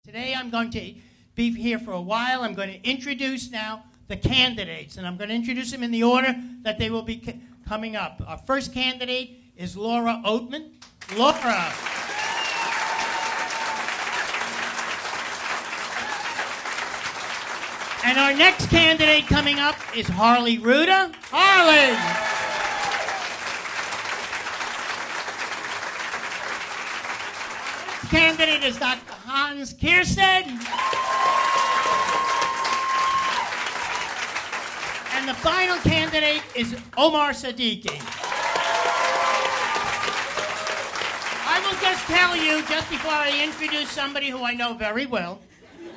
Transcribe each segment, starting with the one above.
Today I'm going to be here for a while. I'm going to introduce now the candidates, and I'm going to introduce them in the order that they will be coming up. Our first candidate is Laura Oatman. Laura. And our next candidate coming up is Harley Ruda. Harley. Next candidate is Dr. Hans Kierstead. And the final candidate is Omar Siddiqui. I will just tell you, just before I introduce somebody who I know very well,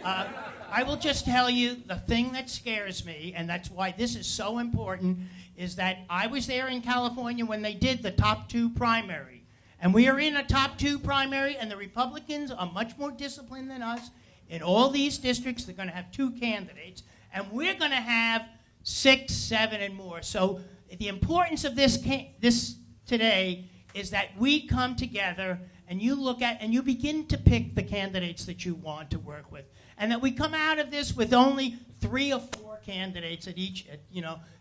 I will just tell you the thing that scares me, and that's why this is so important, is that I was there in California when they did the top 2 primary. And we are in a top 2 primary, and the Republicans are much more disciplined than us. In all these districts, they're going to have 2 candidates, and we're going to have 6, 7, and more. So the importance of this today is that we come together and you look at and you begin to pick the candidates that you want to work with, and that we come out of this with only 3 or 4 candidates at each,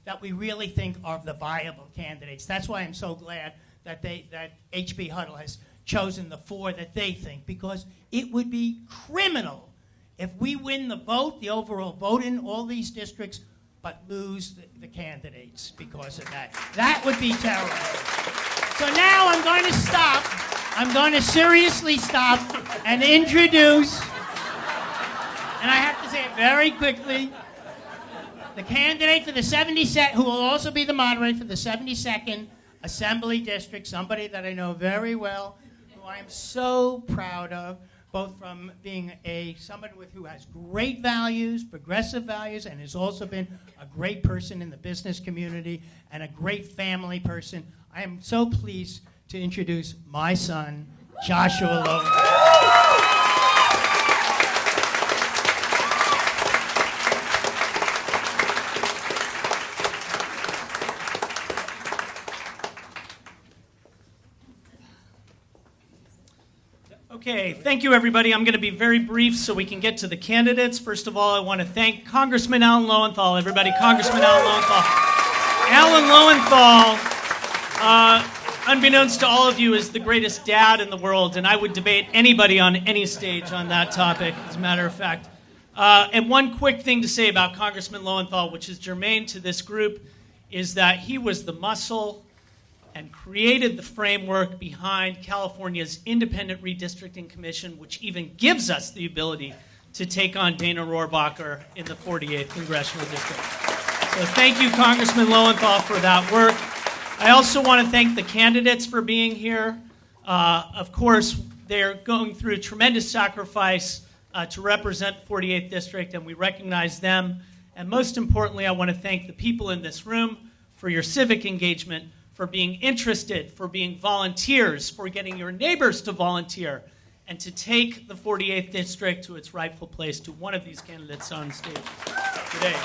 that we really think are the viable candidates. That's why I'm so glad that HB Huddle has chosen the 4 that they think, because it would be criminal if we win the vote, the overall vote in all these districts, but lose the candidates because of that. That would be terrible. So now I'm going to stop. I'm going to seriously stop and introduce, and I have to say it very quickly, the candidate for the 72nd, who will also be the moderator for the 72nd Assembly District, somebody that I know very well, who I am so proud of, both from being someone who has great values, progressive values, and has also been a great person in the business community and a great family person. I am so pleased to introduce my son, Joshua Lowe. Okay, thank you, everybody. I'm going to be very brief so we can get to the candidates. First of all, I want to thank Congressman Alan Lowenthal. Everybody, Congressman Alan Lowenthal. Alan Lowenthal, unbeknownst to all of you, is the greatest dad in the world, and I would debate anybody on any stage on that topic, as a matter of fact. And one quick thing to say about Congressman Lowenthal, which is germane to this group, is that he was the muscle and created the framework behind California's Independent Redistricting Commission, which even gives us the ability to take on Dana Rohrabacher in the 48th Congressional District. So thank you, Congressman Lowenthal, for that work. I also want to thank the candidates for being here. Of course, they're going through a tremendous sacrifice to represent the 48th District, and we recognize them. And most importantly, I want to thank the people in this room for your civic engagement, for being interested, for being volunteers, for getting your neighbors to volunteer, and to take the 48th District to its rightful place, to one of these candidates on stage today.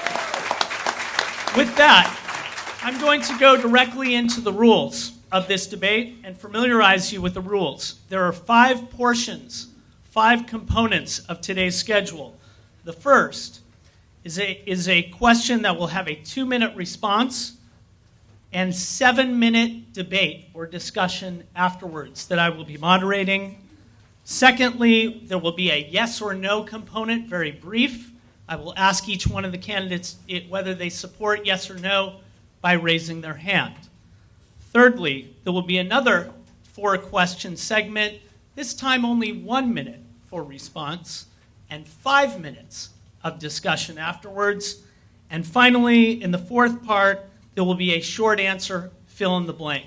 With that, I'm going to go directly into the rules of this debate and familiarize you with the rules. There are 5 portions, 5 components of today's schedule. The first is a question that will have a 2-minute response and 7-minute debate or discussion afterwards that I will be moderating. Secondly, there will be a yes or no component, very brief. I will ask each one of the candidates whether they support yes or no by raising their hand. Thirdly, there will be another 4-question segment, this time only 1 minute for response, and 5 minutes of discussion afterwards. And finally, in the 4th part, there will be a short answer, fill in the blank.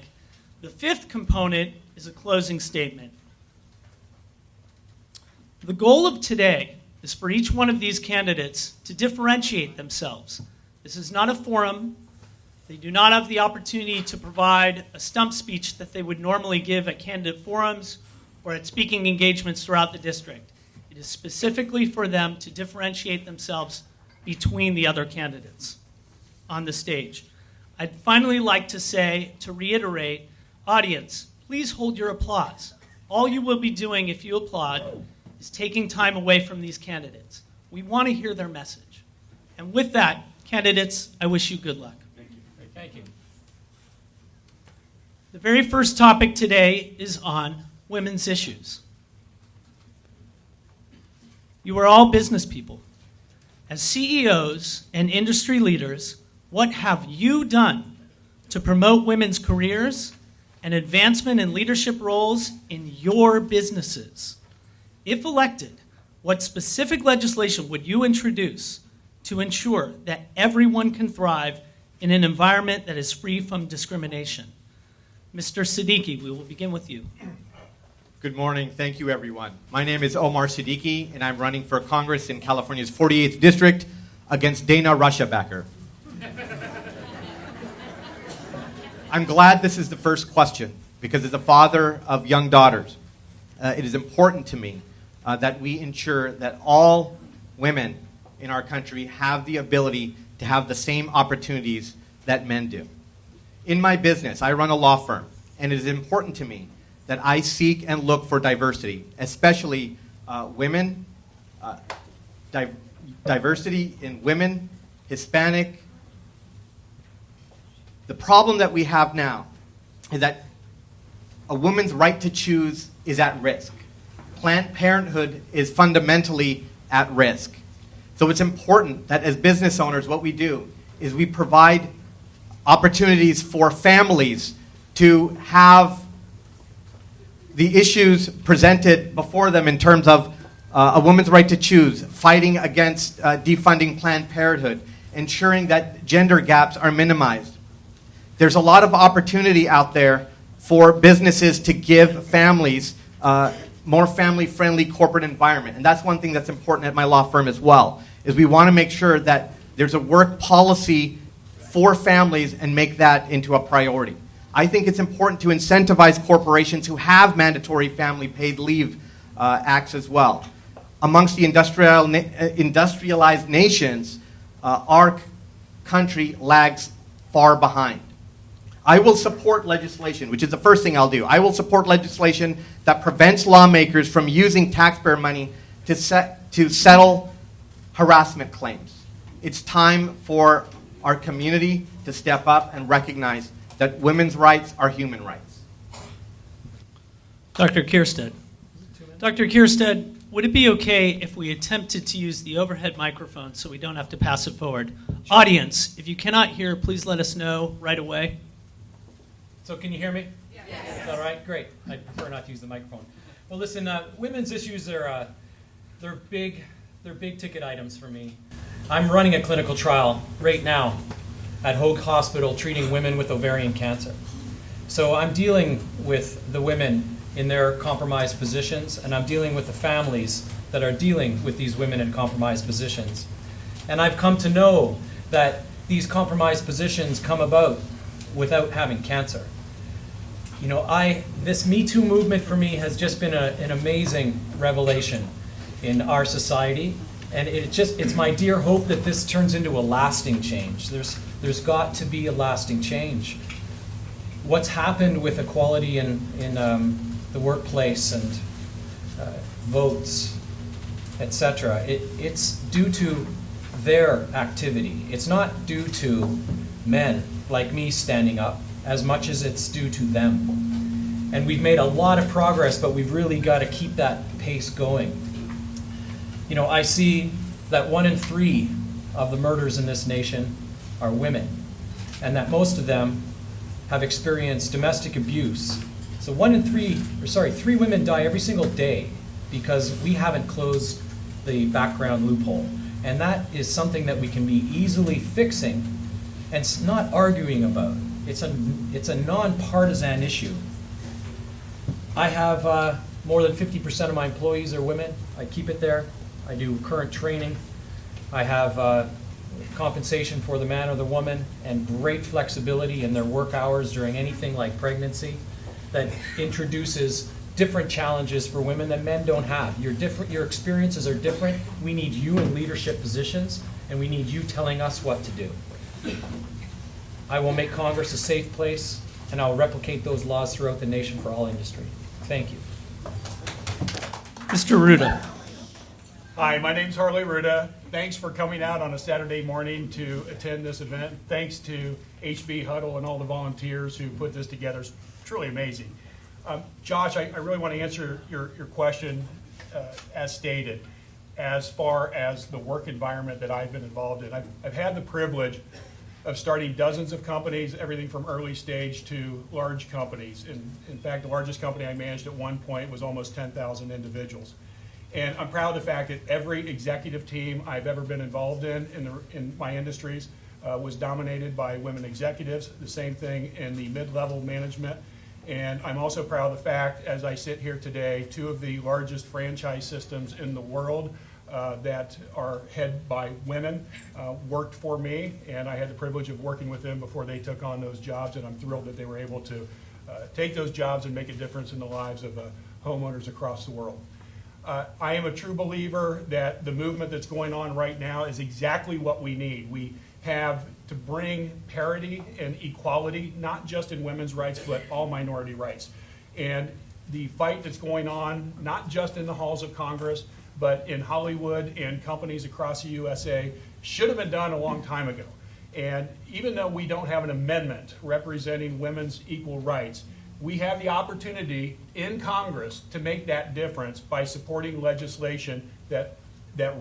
The 5th component is a closing statement. The goal of today is for each one of these candidates to differentiate themselves. This is not a forum. They do not have the opportunity to provide a stump speech that they would normally give at candidate forums or at speaking engagements throughout the district. It is specifically for them to differentiate themselves between the other candidates on the stage. I'd finally like to say, to reiterate, audience, please hold your applause. All you will be doing if you applaud is taking time away from these candidates. We want to hear their message. And with that, candidates, I wish you good luck. Thank you. Thank you. The very first topic today is on women's issues. You are all business people. As CEOs and industry leaders, what have you done to promote women's careers and advancement in leadership roles in your businesses? If elected, what specific legislation would you introduce to ensure that everyone can thrive in an environment that is free from discrimination? Mr. Siddiqui, we will begin with you. Good morning. Thank you, everyone. My name is Omar Siddiqui, and I'm running for Congress in California's 48th District against Dana Russiabacker. I'm glad this is the first question, because as a father of young daughters, it is important to me that we ensure that all women in our country have the ability to have the same opportunities that men do. In my business, I run a law firm, and it is important to me that I seek and look for diversity, especially women, diversity in women, Hispanic. The problem that we have now is that a woman's right to choose is at risk. Planned Parenthood is fundamentally at risk. So it's important that as business owners, what we do is we provide opportunities for families to have the issues presented before them in terms of a woman's right to choose, fighting against defunding Planned Parenthood, ensuring that gender gaps are minimized. There's a lot of opportunity out there for businesses to give families more family-friendly corporate environment. And that's one thing that's important at my law firm as well, is we want to make sure that there's a work policy for families and make that into a priority. I think it's important to incentivize corporations who have mandatory family paid leave acts as well. Amongst the industrialized nations, our country lags far behind. I will support legislation, which is the first thing I'll do. I will support legislation that prevents lawmakers from using taxpayer money to settle harassment claims. It's time for our community to step up and recognize that women's rights are human rights. Dr. Kierstead. Dr. Kierstead, would it be okay if we attempted to use the overhead microphone so we don't have to pass it forward? Sure. Audience, if you cannot hear, please let us know right away. So can you hear me? Yes. Is that all right? Great. I prefer not to use the microphone. Well, listen, women's issues are they're big ticket items for me. I'm running a clinical trial right now at Hoag Hospital treating women with ovarian cancer. So I'm dealing with the women in their compromised positions, and I'm dealing with the families that are dealing with these women in compromised positions. And I've come to know that these compromised positions come about without having cancer. You know, this Me Too movement for me has just been an amazing revelation in our society, and it's my dear hope that this turns into a lasting change. There's got to be a lasting change. What's happened with equality in the workplace and votes, etc., it's due to their activity. It's not due to men like me standing up as much as it's due to them. And we've made a lot of progress, but we've really got to keep that pace going. You know, I see that 1 in 3 of the murders in this nation are women, and that most of them have experienced domestic abuse. So 3 women die every single day because we haven't closed the background loophole. And that is something that we can be easily fixing and not arguing about. It's a nonpartisan issue. I have more than 50% of my employees are women. I keep it there. I do current training. I have compensation for the man or the woman and great flexibility in their work hours during anything like pregnancy that introduces different challenges for women that men don't have. Your experiences are different. We need you in leadership positions, and we need you telling us what to do. I will make Congress a safe place, and I'll replicate those laws throughout the nation for all industry. Thank you. Mr. Ruda. Hi, my name's Harley Ruda. Thanks for coming out on a Saturday morning to attend this event. Thanks to HB Huddle and all the volunteers who put this together. It's truly amazing. Josh, I really want to answer your question as stated, as far as the work environment that I've been involved in. I've had the privilege of starting dozens of companies, everything from early stage to large companies. In fact, the largest company I managed at one point was almost 10,000 individuals. And I'm proud of the fact that every executive team I've ever been involved in my industries was dominated by women executives. The same thing in the mid-level management. And I'm also proud of the fact, as I sit here today, 2 of the largest franchise systems in the world that are headed by women worked for me, and I had the privilege of working with them before they took on those jobs, and I'm thrilled that they were able to take those jobs and make a difference in the lives of homeowners across the world. I am a true believer that the movement that's going on right now is exactly what we need. We have to bring parity and equality, not just in women's rights, but all minority rights. And the fight that's going on, not just in the halls of Congress, but in Hollywood and companies across the USA, should have been done a long time ago. And even though we don't have an amendment representing women's equal rights, we have the opportunity in Congress to make that difference by supporting legislation that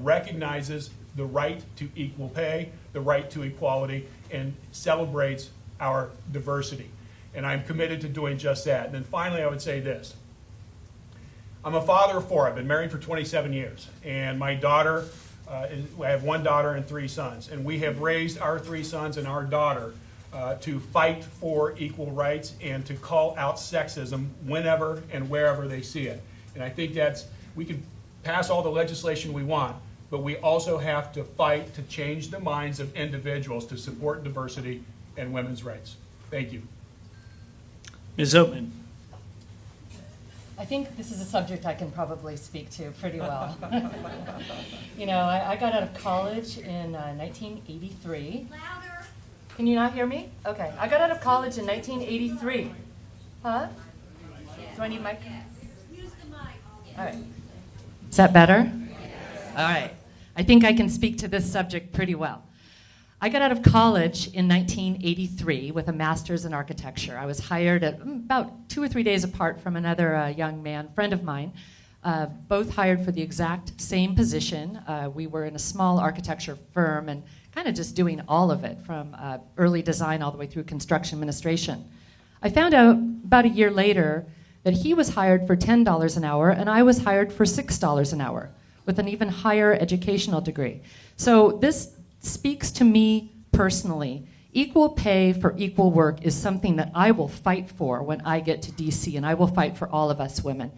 recognizes the right to equal pay, the right to equality, and celebrates our diversity. And I'm committed to doing just that. And then finally, I would say this. I'm a father of 4. I've been married for 27 years. And my daughter, I have 1 daughter and 3 sons. And we have raised our 3 sons and our daughter to fight for equal rights and to call out sexism whenever and wherever they see it. And I think we can pass all the legislation we want, but we also have to fight to change the minds of individuals to support diversity and women's rights. Thank you. Ms. Oatman. I think this is a subject I can probably speak to pretty well. You know, I got out of college in 1983. Louder. Can you not hear me? Okay. I got out of college in 1983. Huh? Do I need mic? Use the mic. All right. Is that better? All right. I think I can speak to this subject pretty well. I got out of college in 1983 with a master's in architecture. I was hired at about 2 or 3 days apart from another young man, friend of mine, both hired for the exact same position. We were in a small architecture firm and kind of just doing all of it from early design all the way through construction administration. I found out about a year later that he was hired for $10 an hour and I was hired for $6 an hour with an even higher educational degree. So this speaks to me personally. Equal pay for equal work is something that I will fight for when I get to DC, and I will fight for all of us women.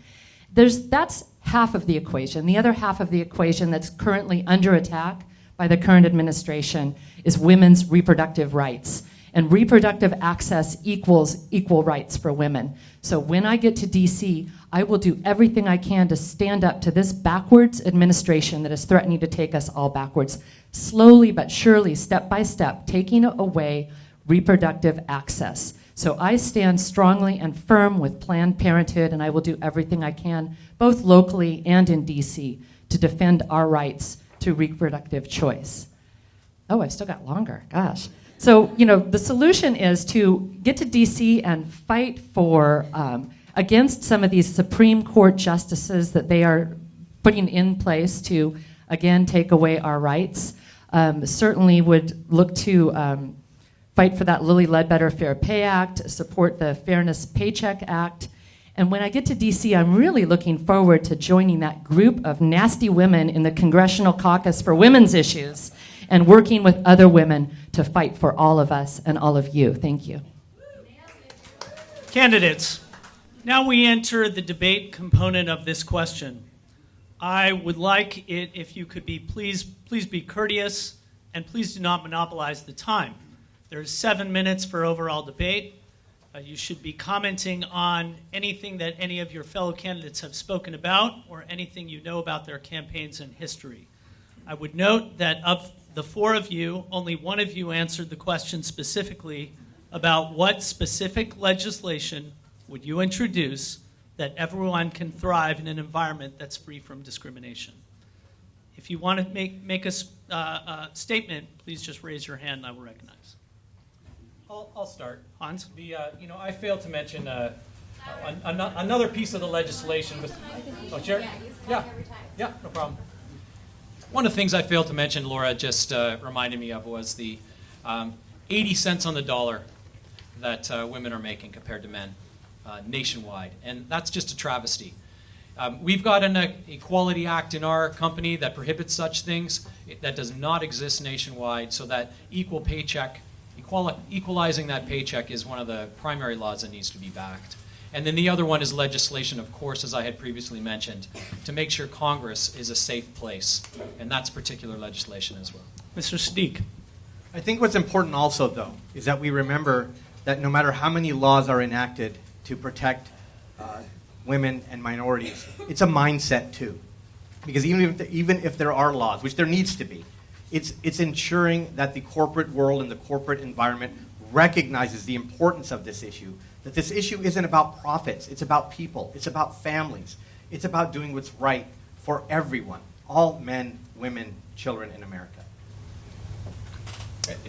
That's half of the equation. The other half of the equation that's currently under attack by the current administration is women's reproductive rights. And reproductive access equals equal rights for women. So when I get to DC, I will do everything I can to stand up to this backwards administration that is threatening to take us all backwards, slowly but surely, step by step, taking away reproductive access. So I stand strongly and firm with Planned Parenthood, and I will do everything I can, both locally and in DC, to defend our rights to reproductive choice. Oh, I've still got longer, gosh. So, you know, the solution is to get to DC and fight for, against some of these Supreme Court justices that they are putting in place to, again, take away our rights. Certainly would look to fight for that Lilly Ledbetter Fair Pay Act, support the Fairness Paycheck Act. And when I get to DC, I'm really looking forward to joining that group of nasty women in the Congressional Caucus for Women's Issues and working with other women to fight for all of us and all of you. Thank you. Candidates, now we enter the debate component of this question. I would like it if you could be please be courteous and please do not monopolize the time. There's 7 minutes for overall debate. You should be commenting on anything that any of your fellow candidates have spoken about or anything you know about their campaigns and history. I would note that of the 4 of you, only 1 of you answered the question specifically about what specific legislation would you introduce that everyone can thrive in an environment that's free from discrimination. If you want to make a statement, please just raise your hand and I will recognize. I'll start. Hans? I failed to mention another piece of the legislation. Chair? Yeah, no problem. One of the things I failed to mention, Laura just reminded me of, was the 80 cents on the dollar that women are making compared to men nationwide. And that's just a travesty. We've got an Equality Act in our company that prohibits such things. That does not exist nationwide, so that equal paycheck, equalizing that paycheck is one of the primary laws that needs to be backed. And then the other one is legislation, of course, as I had previously mentioned, to make sure Congress is a safe place. And that's particular legislation as well. Mr. Sadiq. I think what's important also, though, is that we remember that no matter how many laws are enacted to protect women and minorities, it's a mindset, too. Because even if there are laws, which there needs to be, it's ensuring that the corporate world and the corporate environment recognizes the importance of this issue, that this issue isn't about profits, it's about people, it's about families, it's about doing what's right for everyone, all men, women, children in America.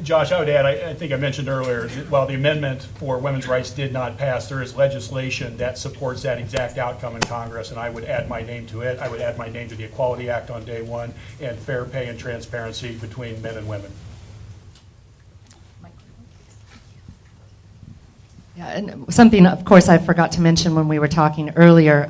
Josh, I would add, I think I mentioned earlier, that while the amendment for women's rights did not pass, there is legislation that supports that exact outcome in Congress, and I would add my name to it. I would add my name to the Equality Act on day one and fair pay and transparency between men and women. Yeah, and something, of course, I forgot to mention when we were talking earlier.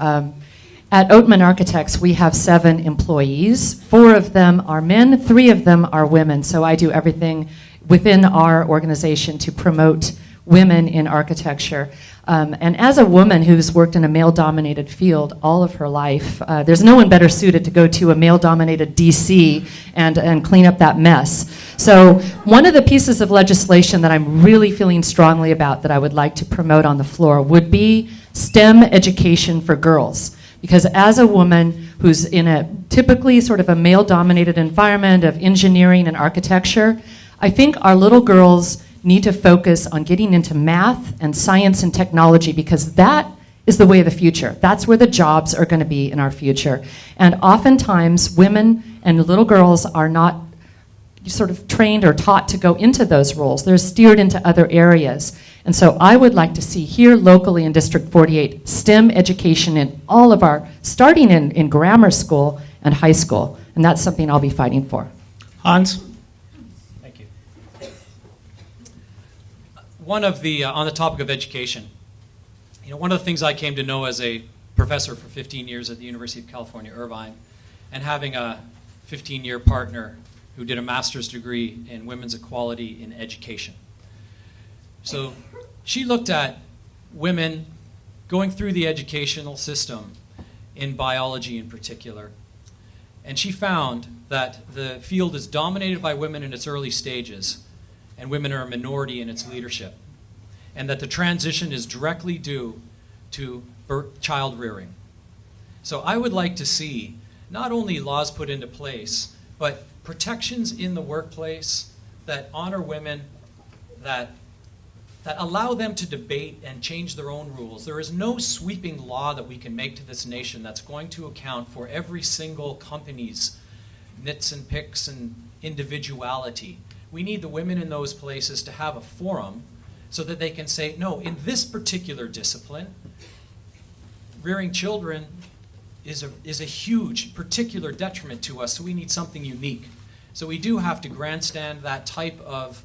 At Oatman Architects, we have 7 employees. 4 of them are men, 3 of them are women. So I do everything within our organization to promote women in architecture. And as a woman who's worked in a male-dominated field all of her life, there's no one better suited to go to a male-dominated DC and clean up that mess. So one of the pieces of legislation that I'm really feeling strongly about that I would like to promote on the floor would be STEM education for girls. Because as a woman who's in a typically sort of a male-dominated environment of engineering and architecture, I think our little girls need to focus on getting into math and science and technology because that is the way of the future. That's where the jobs are going to be in our future. And oftentimes, women and little girls are not sort of trained or taught to go into those roles. They're steered into other areas. And so I would like to see here locally in District 48 STEM education in all of our, starting in grammar school and high school. And that's something I'll be fighting for. Hans? Thank you. One of the, on the topic of education, one of the things I came to know as a professor for 15 years at the University of California, Irvine, and having a 15-year partner who did a master's degree in women's equality in education. So she looked at women going through the educational system in biology in particular, and she found that the field is dominated by women in its early stages, and women are a minority in its leadership, and that the transition is directly due to child rearing. So I would like to see not only laws put into place, but protections in the workplace that honor women, that allow them to debate and change their own rules. There is no sweeping law that we can make to this nation that's going to account for every single company's nits and picks and individuality. We need the women in those places to have a forum so that they can say, no, in this particular discipline, rearing children is a huge particular detriment to us, so we need something unique. So we do have to grandstand that type of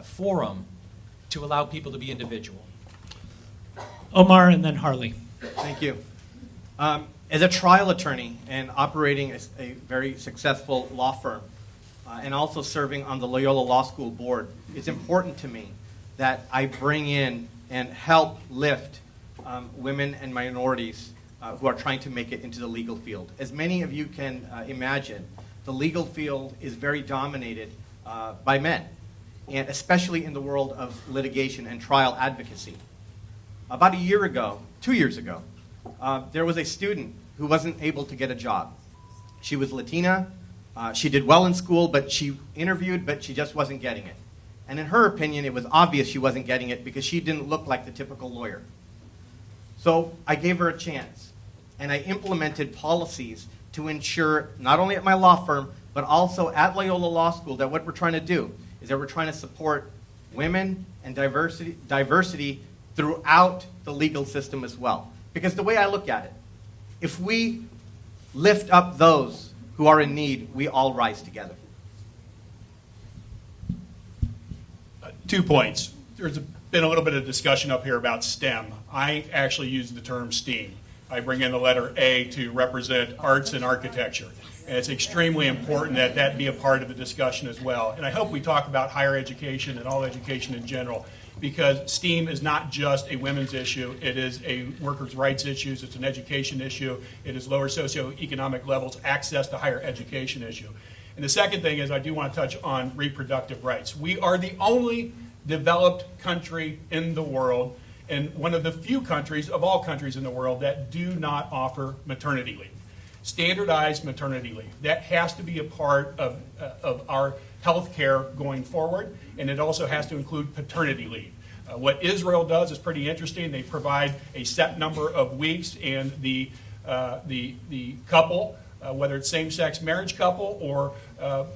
forum to allow people to be individual. Omar and then Harley. Thank you. As a trial attorney and operating a very successful law firm and also serving on the Loyola Law School board, it's important to me that I bring in and help lift women and minorities who are trying to make it into the legal field. As many of you can imagine, the legal field is very dominated by men, and especially in the world of litigation and trial advocacy. About a year ago, 2 years ago, there was a student who wasn't able to get a job. She was Latina, she did well in school, but she interviewed, but she just wasn't getting it. And in her opinion, it was obvious she wasn't getting it because she didn't look like the typical lawyer. So I gave her a chance, and I implemented policies to ensure, not only at my law firm, but also at Loyola Law School, that what we're trying to do is that we're trying to support women and diversity throughout the legal system as well. Because the way I look at it, if we lift up those who are in need, we all rise together. 2 points. There's been a little bit of discussion up here about STEM. I actually use the term STEAM. I bring in the letter A to represent arts and architecture. And it's extremely important that that be a part of the discussion as well. And I hope we talk about higher education and all education in general, because STEAM is not just a women's issue. It is a workers' rights issue. It's an education issue. It is lower socioeconomic levels, access to higher education issue. And the second thing is I do want to touch on reproductive rights. We are the only developed country in the world, and one of the few countries of all countries in the world that do not offer maternity leave. Standardized maternity leave. That has to be a part of our health care going forward, and it also has to include paternity leave. What Israel does is pretty interesting. They provide a set number of weeks, and the couple, whether it's same-sex marriage couple or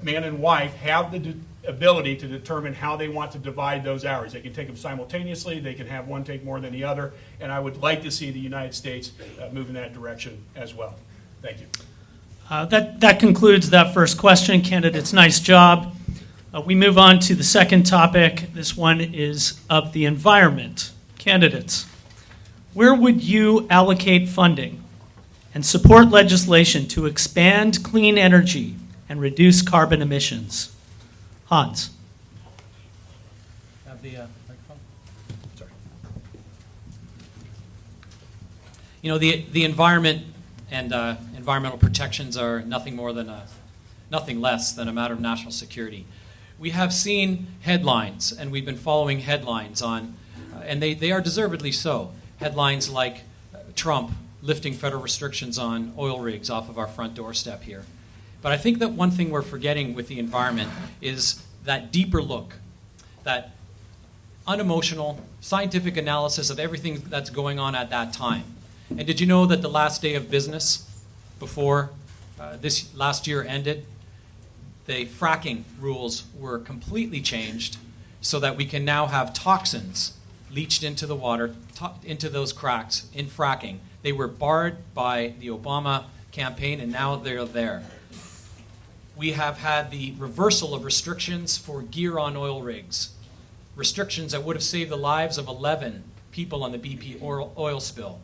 man and wife, have the ability to determine how they want to divide those hours. They can take them simultaneously. They can have one take more than the other, and I would like to see the United States move in that direction as well. Thank you. That concludes that first question. Candidates, nice job. We move on to the second topic. This one is of the environment. Candidates, where would you allocate funding and support legislation to expand clean energy and reduce carbon emissions? Hans. Have the microphone? Sorry. You know, the environment and environmental protections are nothing less than a matter of national security. We have seen headlines, and we've been following headlines on, and they are deservedly so, headlines like Trump lifting federal restrictions on oil rigs off of our front doorstep here. But I think that one thing we're forgetting with the environment is that deeper look, that unemotional, scientific analysis of everything that's going on at that time. And did you know that the last day of business before this last year ended, the fracking rules were completely changed so that we can now have toxins leached into the water, into those cracks in fracking. They were barred by the Obama campaign, and now they're there. We have had the reversal of restrictions for gear on oil rigs, restrictions that would have saved the lives of 11 people on the BP oil spill.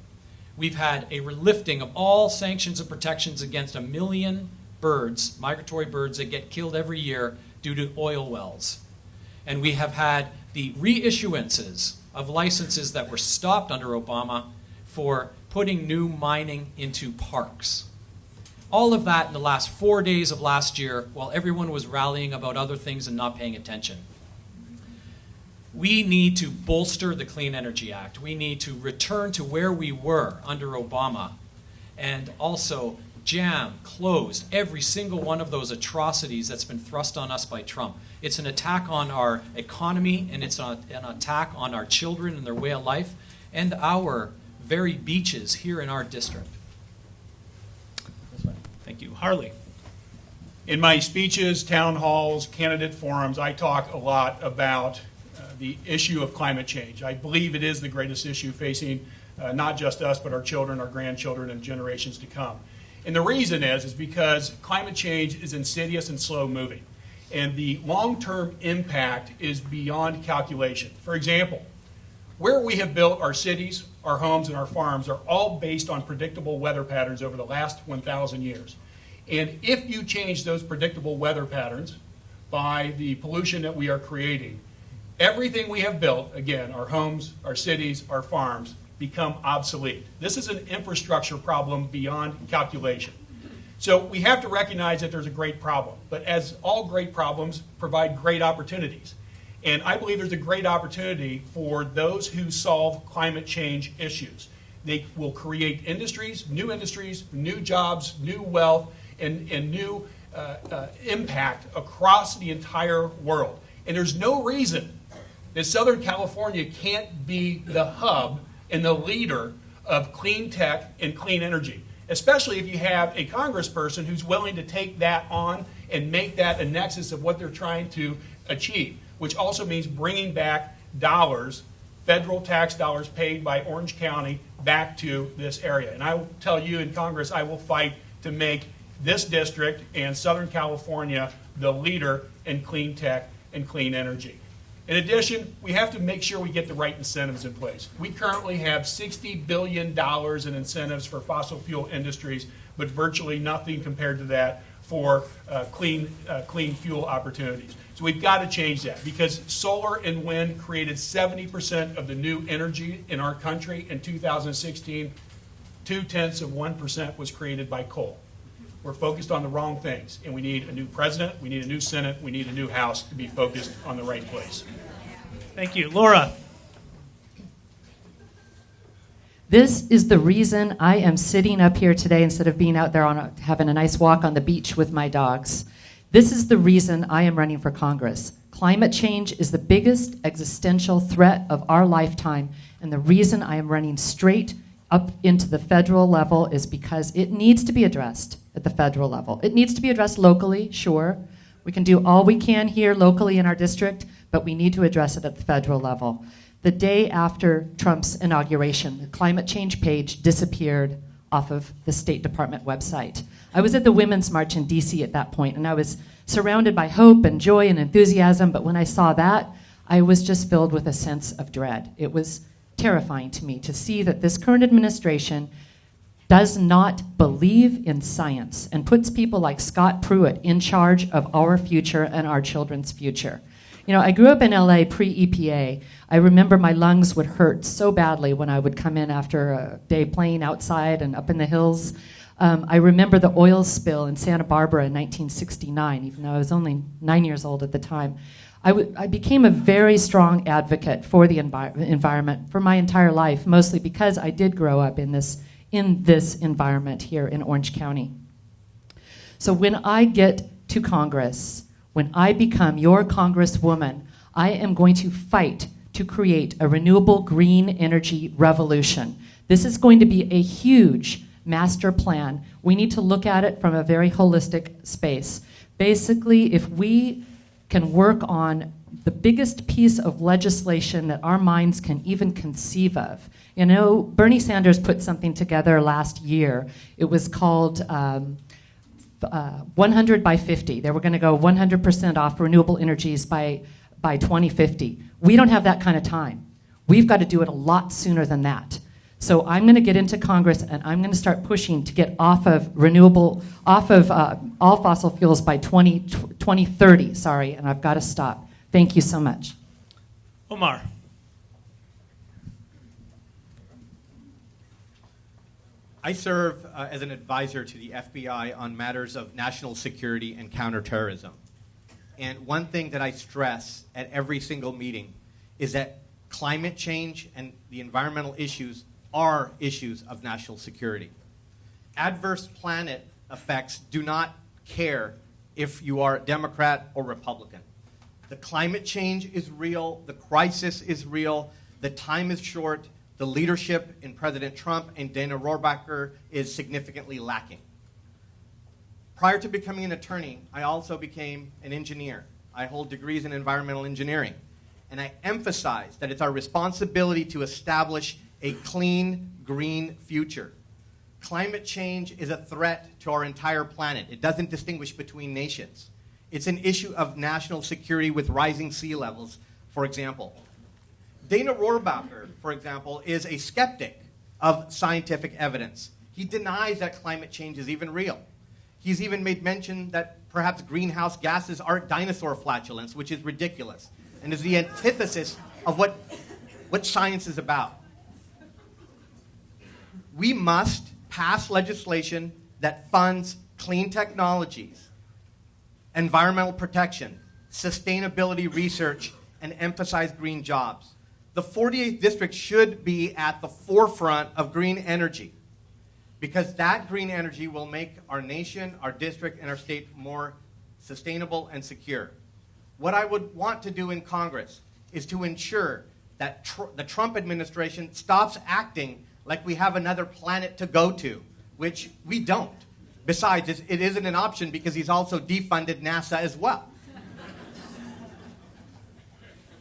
We've had a lifting of all sanctions and protections against 1 million birds, migratory birds that get killed every year due to oil wells. And we have had the reissuances of licenses that were stopped under Obama for putting new mining into parks. All of that in the last 4 days of last year while everyone was rallying about other things and not paying attention. We need to bolster the Clean Energy Act. We need to return to where we were under Obama and also close every single one of those atrocities that's been thrust on us by Trump. It's an attack on our economy, and it's an attack on our children and their way of life and our very beaches here in our district. Thank you. Harley. In my speeches, town halls, candidate forums, I talk a lot about the issue of climate change. I believe it is the greatest issue facing not just us, but our children, our grandchildren, and generations to come. And the reason is because climate change is insidious and slow moving. And the long-term impact is beyond calculation. For example, where we have built our cities, our homes, and our farms are all based on predictable weather patterns over the last 1,000 years. And if you change those predictable weather patterns by the pollution that we are creating, everything we have built, again, our homes, our cities, our farms, become obsolete. This is an infrastructure problem beyond calculation. So we have to recognize that there's a great problem. But as all great problems provide great opportunities. And I believe there's a great opportunity for those who solve climate change issues. They will create industries, new jobs, new wealth, and new impact across the entire world. And there's no reason that Southern California can't be the hub and the leader of clean tech and clean energy. especially if you have a congressperson who's willing to take that on and make that a nexus of what they're trying to achieve, which also means bringing back dollars, federal tax dollars paid by Orange County back to this area. And I will tell you in Congress, I will fight to make this district and Southern California the leader in clean tech and clean energy. In addition, we have to make sure we get the right incentives in place. We currently have $60 billion in incentives for fossil fuel industries, but virtually nothing compared to that for clean fuel opportunities. So we've got to change that, because solar and wind created 70% of the new energy in our country in 2016. 0.2% was created by coal. We're focused on the wrong things, and we need a new president, we need a new Senate, we need a new House to be focused on the right place. Thank you. Laura. This is the reason I am sitting up here today instead of being out there having a nice walk on the beach with my dogs. This is the reason I am running for Congress. Climate change is the biggest existential threat of our lifetime, and the reason I am running straight up into the federal level is because it needs to be addressed at the federal level. It needs to be addressed locally, sure. We can do all we can here locally in our district, but we need to address it at the federal level. The day after Trump's inauguration, the climate change page disappeared off of the State Department website. I was at the Women's March in DC at that point, and I was surrounded by hope and joy and enthusiasm, but when I saw that, I was just filled with a sense of dread. It was terrifying to me to see that this current administration does not believe in science and puts people like Scott Pruitt in charge of our future and our children's future. You know, I grew up in LA pre-EPA. I remember my lungs would hurt so badly when I would come in after a day playing outside and up in the hills. I remember the oil spill in Santa Barbara in 1969, even though I was only 9 years old at the time. I became a very strong advocate for the environment for my entire life, mostly because I did grow up in this environment here in Orange County. So when I get to Congress, when I become your Congresswoman, I am going to fight to create a renewable green energy revolution. This is going to be a huge master plan. We need to look at it from a very holistic space. Basically, if we can work on the biggest piece of legislation that our minds can even conceive of. You know, Bernie Sanders put something together last year. It was called 100 by 50. They were going to go 100% off renewable energies by 2050. We don't have that kind of time. We've got to do it a lot sooner than that. So I'm going to get into Congress and I'm going to start pushing to get off of all fossil fuels by 2030, and I've got to stop. Thank you so much. Omar. I serve as an advisor to the FBI on matters of national security and counterterrorism. And one thing that I stress at every single meeting is that climate change and the environmental issues are issues of national security. Adverse planet effects do not care if you are Democrat or Republican. The climate change is real, the crisis is real, the time is short, the leadership in President Trump and Dana Rohrabacher is significantly lacking. Prior to becoming an attorney, I also became an engineer. I hold degrees in environmental engineering. And I emphasize that it's our responsibility to establish a clean, green future. Climate change is a threat to our entire planet. It doesn't distinguish between nations. It's an issue of national security with rising sea levels, for example. Dana Rohrabacher, for example, is a skeptic of scientific evidence. He denies that climate change is even real. He's even made mention that perhaps greenhouse gases aren't dinosaur flatulence, which is ridiculous, and is the antithesis of what science is about. We must pass legislation that funds clean technologies, environmental protection, sustainability research, and emphasize green jobs. The 48th district should be at the forefront of green energy, because that green energy will make our nation, our district, and our state more sustainable and secure. What I would want to do in Congress is to ensure that the Trump administration stops acting like we have another planet to go to, which we don't. Besides, it isn't an option because he's also defunded NASA as well.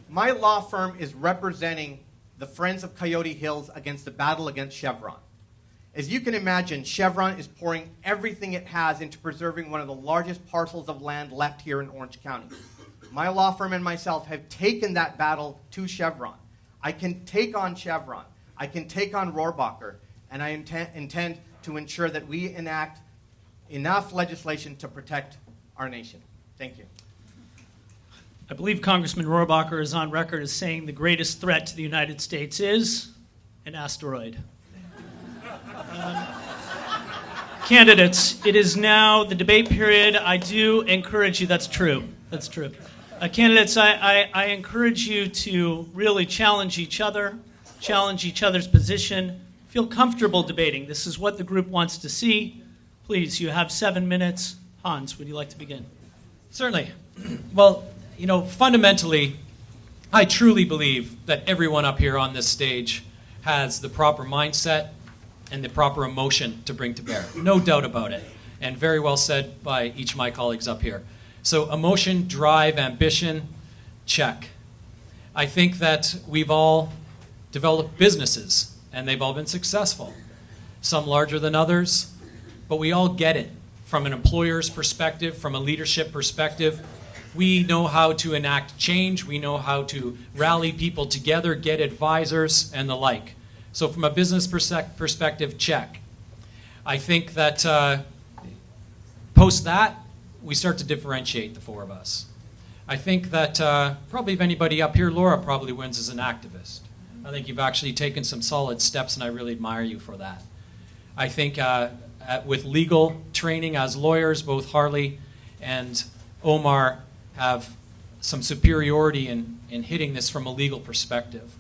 My law firm is representing the Friends of Coyote Hills against the battle against Chevron. As you can imagine, Chevron is pouring everything it has into preserving one of the largest parcels of land left here in Orange County. My law firm and myself have taken that battle to Chevron. I can take on Chevron. I can take on Rohrabacher, and I intend to ensure that we enact enough legislation to protect our nation. Thank you. I believe Congressman Rohrabacher is on record as saying the greatest threat to the United States is an asteroid. Candidates, it is now the debate period. I do encourage you, that's true. Candidates, I encourage you to really challenge each other's position, feel comfortable debating. This is what the group wants to see. Please, you have 7 minutes. Hans, would you like to begin? Certainly. Well, fundamentally, I truly believe that everyone up here on this stage has the proper mindset and the proper emotion to bring to bear. No doubt about it. And very well said by each of my colleagues up here. So emotion, drive, ambition, check. I think that we've all developed businesses, and they've all been successful. Some larger than others, but we all get it. From an employer's perspective, from a leadership perspective, we know how to enact change, we know how to rally people together, get advisors, and the like. So from a business perspective, check. I think that post that, we start to differentiate the four of us. I think that probably if anybody up here, Laura probably wins as an activist. I think you've actually taken some solid steps, and I really admire you for that. I think with legal training as lawyers, both Harley and Omar have some superiority in hitting this from a legal perspective.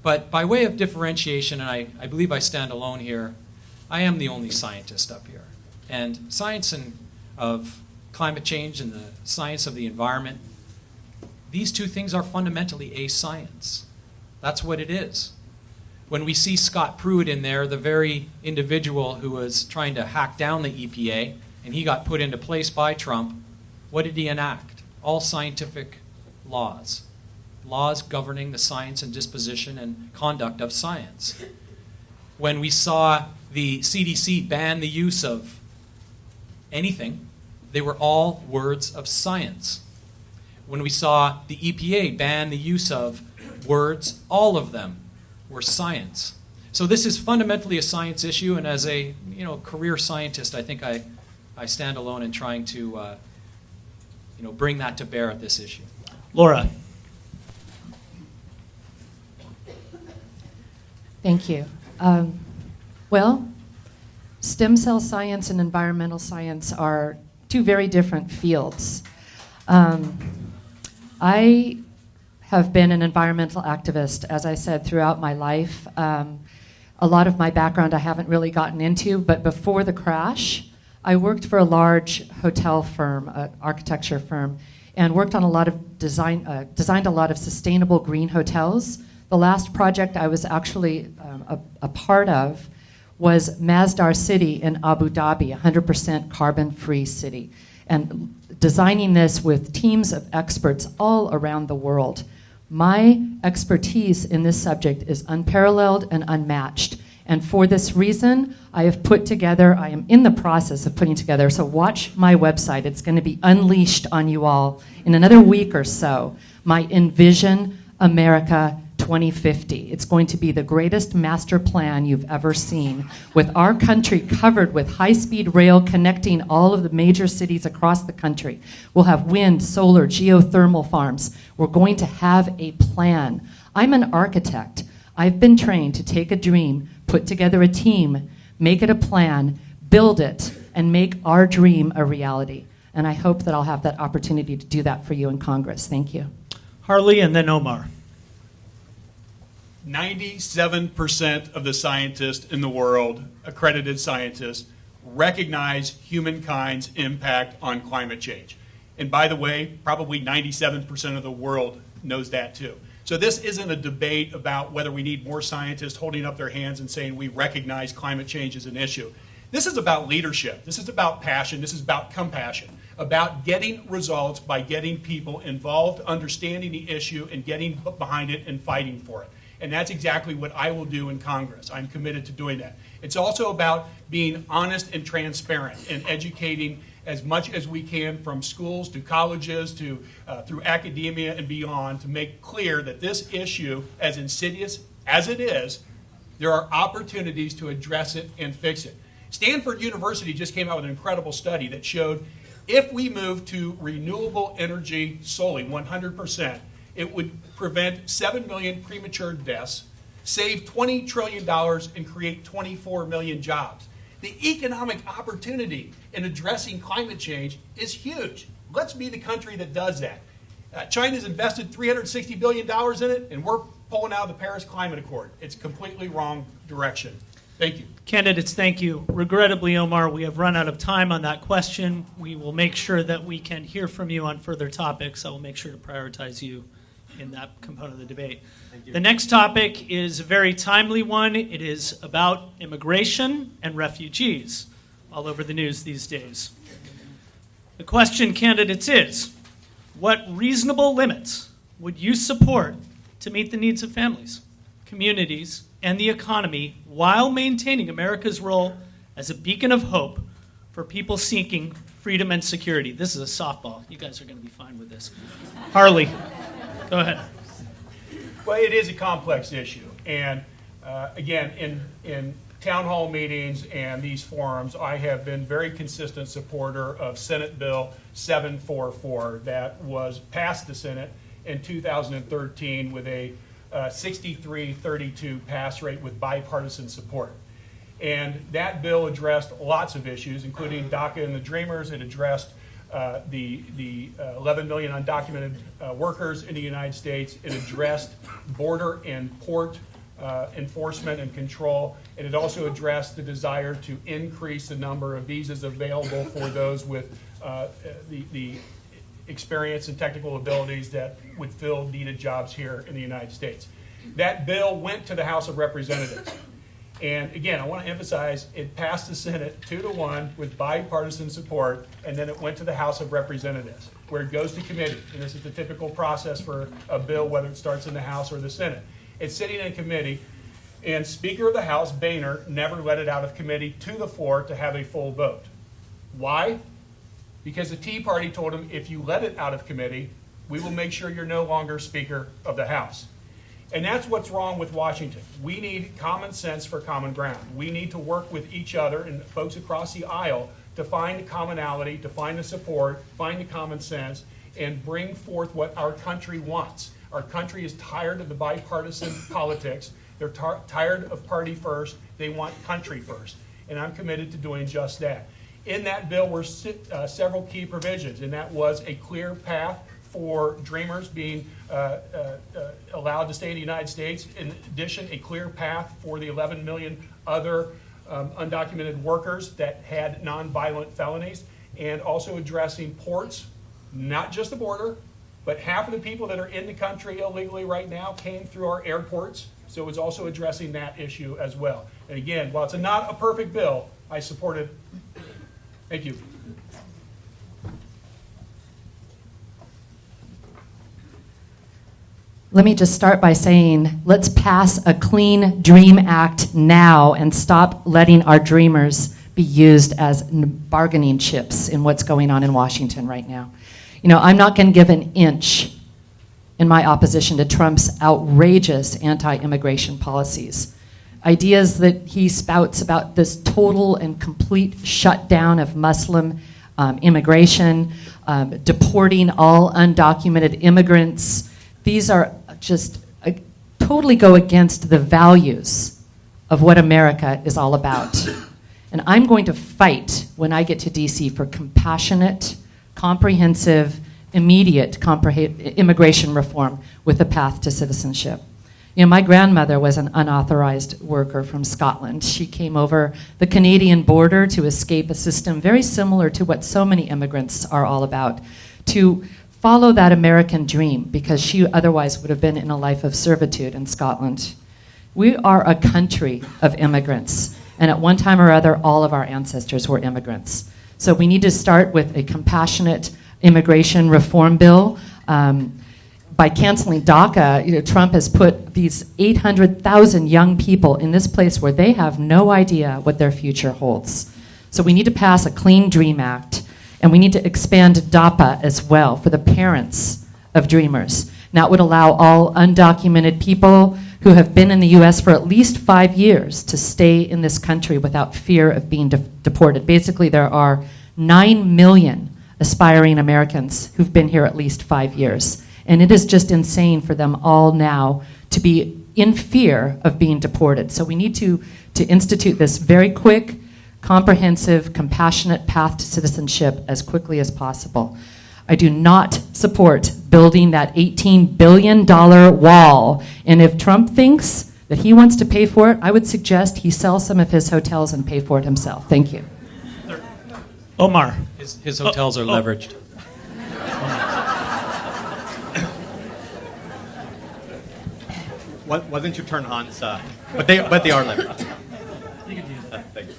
But by way of differentiation, and I believe I stand alone here, I am the only scientist up here. And science of climate change and the science of the environment, these two things are fundamentally a science. That's what it is. When we see Scott Pruitt in there, the very individual who was trying to hack down the EPA, and he got put into place by Trump, what did he enact? All scientific laws. Laws governing the science and disposition and conduct of science. When we saw the CDC ban the use of anything, they were all words of science. When we saw the EPA ban the use of words, all of them were science. So this is fundamentally a science issue, and as a career scientist, I think I stand alone in trying to bring that to bear at this issue. Laura. Thank you. Well, stem cell science and environmental science are two very different fields. I have been an environmental activist, as I said, throughout my life. A lot of my background I haven't really gotten into, but before the crash, I worked for a large hotel firm, an architecture firm, and worked on a lot of designed a lot of sustainable green hotels. The last project I was actually a part of was Masdar City in Abu Dhabi, 100% carbon-free city. And designing this with teams of experts all around the world. My expertise in this subject is unparalleled and unmatched. And for this reason, I am in the process of putting together, so watch my website. It's going to be unleashed on you all in another week or so, my Envision America 2050. It's going to be the greatest master plan you've ever seen, with our country covered with high-speed rail connecting all of the major cities across the country. We'll have wind, solar, geothermal farms. We're going to have a plan. I'm an architect. I've been trained to take a dream, put together a team, make it a plan, build it, and make our dream a reality. And I hope that I'll have that opportunity to do that for you in Congress. Thank you. Harley and then Omar. 97% of the scientists in the world, accredited scientists, recognize humankind's impact on climate change. And by the way, probably 97% of the world knows that too. So this isn't a debate about whether we need more scientists holding up their hands and saying we recognize climate change as an issue. This is about leadership. This is about passion. This is about compassion, about getting results by getting people involved, understanding the issue, and getting behind it and fighting for it. And that's exactly what I will do in Congress. I'm committed to doing that. It's also about being honest and transparent and educating as much as we can from schools to colleges to through academia and beyond to make clear that this issue, as insidious as it is, there are opportunities to address it and fix it. Stanford University just came out with an incredible study that showed if we move to renewable energy solely, 100%, it would prevent 7 million premature deaths, save $20 trillion, and create 24 million jobs. The economic opportunity in addressing climate change is huge. Let's be the country that does that. China's invested $360 billion in it, and we're pulling out of the Paris Climate Accord. It's completely wrong direction. Thank you. Candidates, thank you. Regrettably, Omar, we have run out of time on that question. We will make sure that we can hear from you on further topics. I will make sure to prioritize you in that component of the debate. The next topic is a very timely one. It is about immigration and refugees, all over the news these days. The question, candidates, is what reasonable limits would you support to meet the needs of families, communities, and the economy while maintaining America's role as a beacon of hope for people seeking freedom and security? This is a softball. You guys are going to be fine with this. Harley, go ahead. Well, it is a complex issue. And again, in town hall meetings and these forums, I have been very consistent supporter of Senate Bill 744 that was passed the Senate in 2013 with a 63-32 pass rate with bipartisan support. And that bill addressed lots of issues, including DACA and the Dreamers. It addressed the 11 million undocumented workers in the United States. It addressed border and port enforcement and control. And it also addressed the desire to increase the number of visas available for those with the experience and technical abilities that would fill needed jobs here in the United States. That bill went to the House of Representatives. And again, I want to emphasize it passed the Senate 2-1 with bipartisan support, and then it went to the House of Representatives, where it goes to committee. And this is the typical process for a bill, whether it starts in the House or the Senate. It's sitting in committee, and Speaker of the House, Boehner, never let it out of committee to the floor to have a full vote. Why? Because the Tea Party told him, if you let it out of committee, we will make sure you're no longer Speaker of the House. And that's what's wrong with Washington. We need common sense for common ground. We need to work with each other and folks across the aisle to find the commonality, to find the support, find the common sense, and bring forth what our country wants. Our country is tired of the bipartisan politics. They're tired of party first. They want country first. And I'm committed to doing just that. In that bill were several key provisions, and that was a clear path for Dreamers being allowed to stay in the United States. In addition, a clear path for the 11 million other undocumented workers that had nonviolent felonies, and also addressing ports, not just the border, but half of the people that are in the country illegally right now came through our airports. So it was also addressing that issue as well. And again, while it's not a perfect bill, I support it. Thank you. Let me just start by saying, let's pass a Clean Dream Act now and stop letting our dreamers be used as bargaining chips in what's going on in Washington right now. You know, I'm not going to give an inch in my opposition to Trump's outrageous anti-immigration policies. Ideas that he spouts about this total and complete shutdown of Muslim immigration, deporting all undocumented immigrants. These are just totally go against the values of what America is all about. And I'm going to fight when I get to DC for compassionate, comprehensive, immediate immigration reform with a path to citizenship. You know, my grandmother was an unauthorized worker from Scotland. She came over the Canadian border to escape a system very similar to what so many immigrants are all about, to follow that American dream, because she otherwise would have been in a life of servitude in Scotland. We are a country of immigrants, and at one time or other, all of our ancestors were immigrants. So we need to start with a compassionate immigration reform bill. By canceling DACA, Trump has put these 800,000 young people in this place where they have no idea what their future holds. So we need to pass a Clean Dream Act, and we need to expand DAPA as well for the parents of dreamers. Now, it would allow all undocumented people who have been in the US for at least 5 years to stay in this country without fear of being deported. Basically, there are 9 million aspiring Americans who've been here at least 5 years. And it is just insane for them all now to be in fear of being deported. So we need to institute this very quick, comprehensive, compassionate path to citizenship as quickly as possible. I do not support building that $18 billion wall. And if Trump thinks that he wants to pay for it, I would suggest he sell some of his hotels and pay for it himself. Thank you. Omar. His hotels are leveraged. Wasn't your turn, Hans? But they are leveraged. Thanks.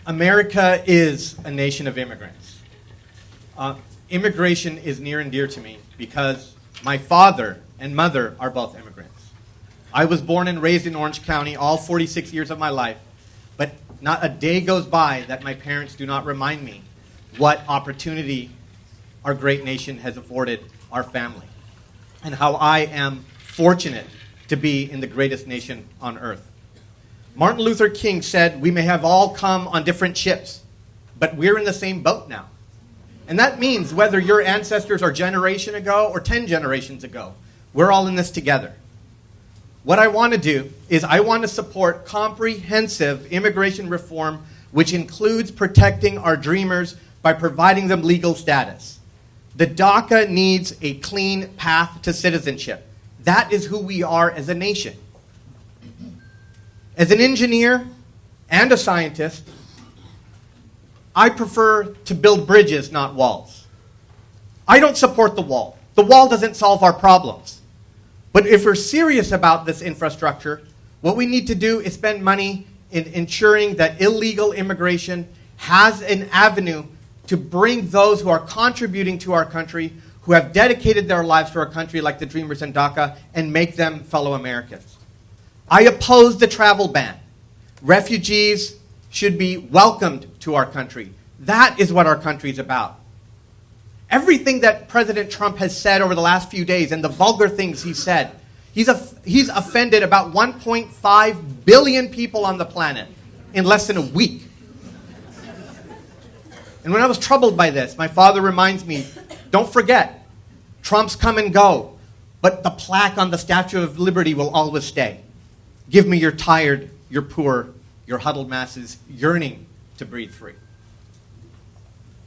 America is a nation of immigrants. Immigration is near and dear to me because my father and mother are both immigrants. I was born and raised in Orange County all 46 years of my life, but not a day goes by that my parents do not remind me what opportunity our great nation has afforded our family and how I am fortunate to be in the greatest nation on earth. Martin Luther King said, "We may have all come on different ships, but we're in the same boat now." And that means whether your ancestors are a generation ago or 10 generations ago, we're all in this together. What I want to do is I want to support comprehensive immigration reform, which includes protecting our dreamers by providing them legal status. The DACA needs a clean path to citizenship. That is who we are as a nation. As an engineer and a scientist, I prefer to build bridges, not walls. I don't support the wall. The wall doesn't solve our problems. But if we're serious about this infrastructure, what we need to do is spend money in ensuring that illegal immigration has an avenue to bring those who are contributing to our country, who have dedicated their lives to our country, like the Dreamers in DACA, and make them fellow Americans. I oppose the travel ban. Refugees should be welcomed to our country. That is what our country is about. Everything that President Trump has said over the last few days and the vulgar things he said, he's offended about 1.5 billion people on the planet in less than a week. And when I was troubled by this, my father reminds me, don't forget, Trumps come and go, but the plaque on the Statue of Liberty will always stay. Give me your tired, your poor, your huddled masses yearning to breathe free.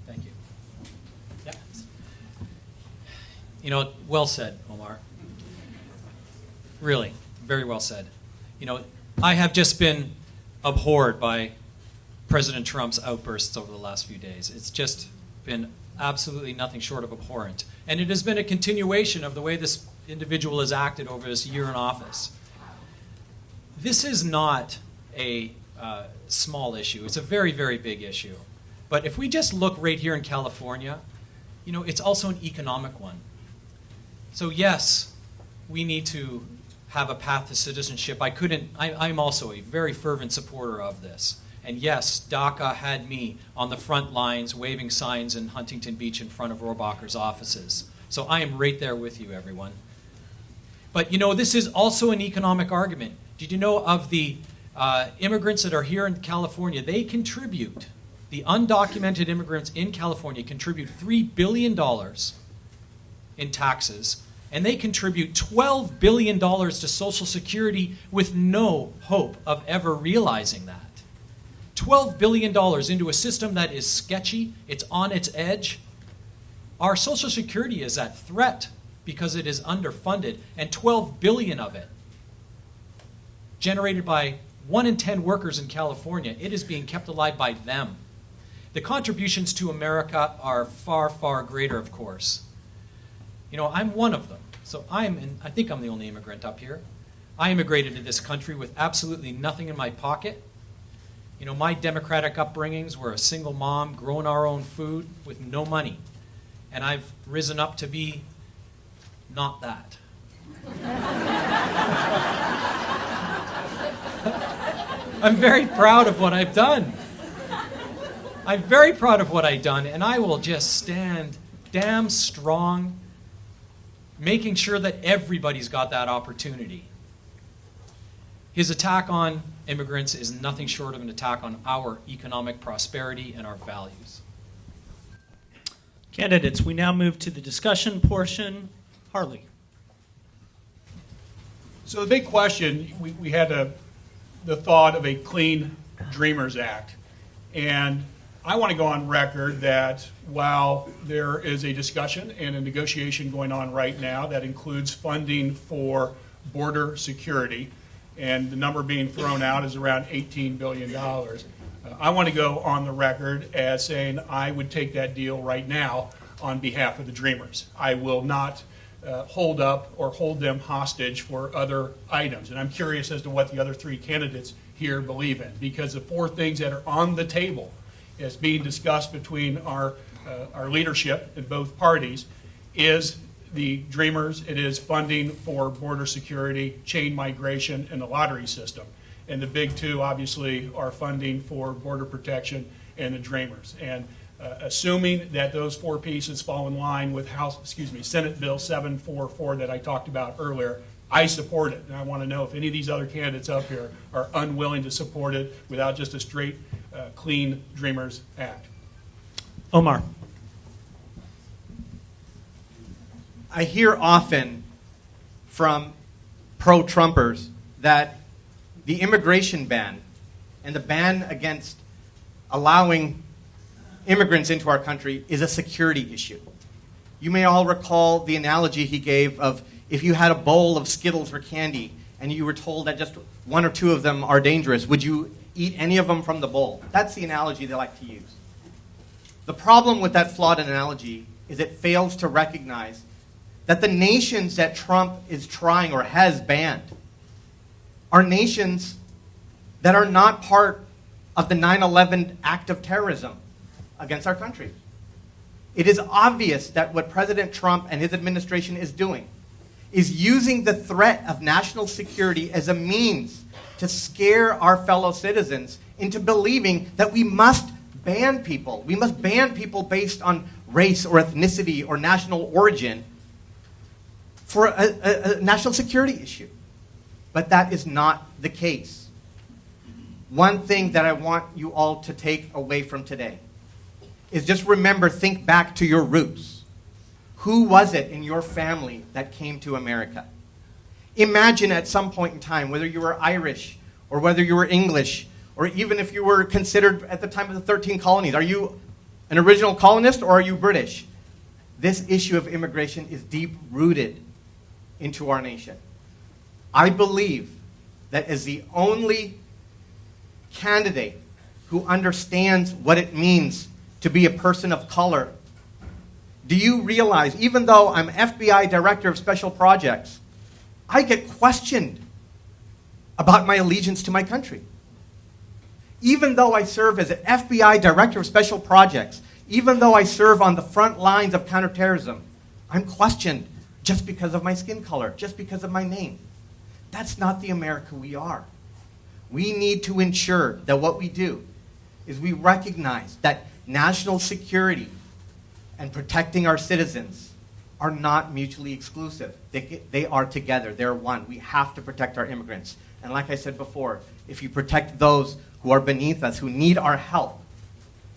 Thank you. Yeah. You know, well said, Omar. Really, very well said. You know, I have just been abhorred by President Trump's outbursts over the last few days. It's just been absolutely nothing short of abhorrent. And it has been a continuation of the way this individual has acted over this year in office. This is not a small issue. It's a very, very big issue. But if we just look right here in California, you know, it's also an economic one. So yes, we need to have a path to citizenship. I'm also a very fervent supporter of this. And yes, DACA had me on the front lines waving signs in Huntington Beach in front of Rohrbacher's offices. So I am right there with you, everyone. But you know, this is also an economic argument. Did you know of the immigrants that are here in California? They contribute, the undocumented immigrants in California contribute $3 billion in taxes, and they contribute $12 billion to Social Security with no hope of ever realizing that. $12 billion into a system that is sketchy, it's on its edge. Our Social Security is at threat because it is underfunded, and $12 billion of it, generated by 1 in 10 workers in California, it is being kept alive by them. The contributions to America are far, far greater, of course. You know, I'm one of them. So I think I'm the only immigrant up here. I immigrated to this country with absolutely nothing in my pocket. You know, my democratic upbringings were a single mom growing our own food with no money. And I've risen up to be not that. I'm very proud of what I've done. I'm very proud of what I've done, and I will just stand damn strong, making sure that everybody's got that opportunity. His attack on immigrants is nothing short of an attack on our economic prosperity and our values. Candidates, we now move to the discussion portion. Harley. So the big question, we had the thought of a Clean Dreamers Act. And I want to go on record that while there is a discussion and a negotiation going on right now that includes funding for border security, and the number being thrown out is around $18 billion. I want to go on the record as saying I would take that deal right now on behalf of the Dreamers. I will not hold up or hold them hostage for other items. And I'm curious as to what the other three candidates here believe in, because the four things that are on the table as being discussed between our leadership in both parties is the Dreamers, it is funding for border security, chain migration, and the lottery system. And the big two, obviously, are funding for border protection and the Dreamers. And assuming that those four pieces fall in line with Senate Bill 744 that I talked about earlier, I support it. And I want to know if any of these other candidates up here are unwilling to support it without just a straight, Clean Dreamers Act. Omar. I hear often from pro-Trumpers that the immigration ban and the ban against allowing immigrants into our country is a security issue. You may all recall the analogy he gave of if you had a bowl of Skittles or candy and you were told that just one or two of them are dangerous, would you eat any of them from the bowl? That's the analogy they like to use. The problem with that flawed analogy is it fails to recognize that the nations that Trump is trying or has banned are nations that are not part of the 9/11 act of terrorism against our country. It is obvious that what President Trump and his administration is doing is using the threat of national security as a means to scare our fellow citizens into believing that we must ban people. We must ban people based on race or ethnicity or national origin for a national security issue. But that is not the case. One thing that I want you all to take away from today is just remember, think back to your roots. Who was it in your family that came to America? Imagine at some point in time, whether you were Irish or whether you were English, or even if you were considered at the time of the 13 colonies, are you an original colonist or are you British? This issue of immigration is deep-rooted into our nation. I believe that as the only candidate who understands what it means to be a person of color, do you realize, even though I'm FBI Director of Special Projects, I get questioned about my allegiance to my country. Even though I serve as an FBI Director of Special Projects, even though I serve on the front lines of counterterrorism, I'm questioned just because of my skin color, just because of my name. That's not the America we are. We need to ensure that what we do is we recognize that national security and protecting our citizens are not mutually exclusive. They are together. They're one. We have to protect our immigrants. And like I said before, if you protect those who are beneath us, who need our help,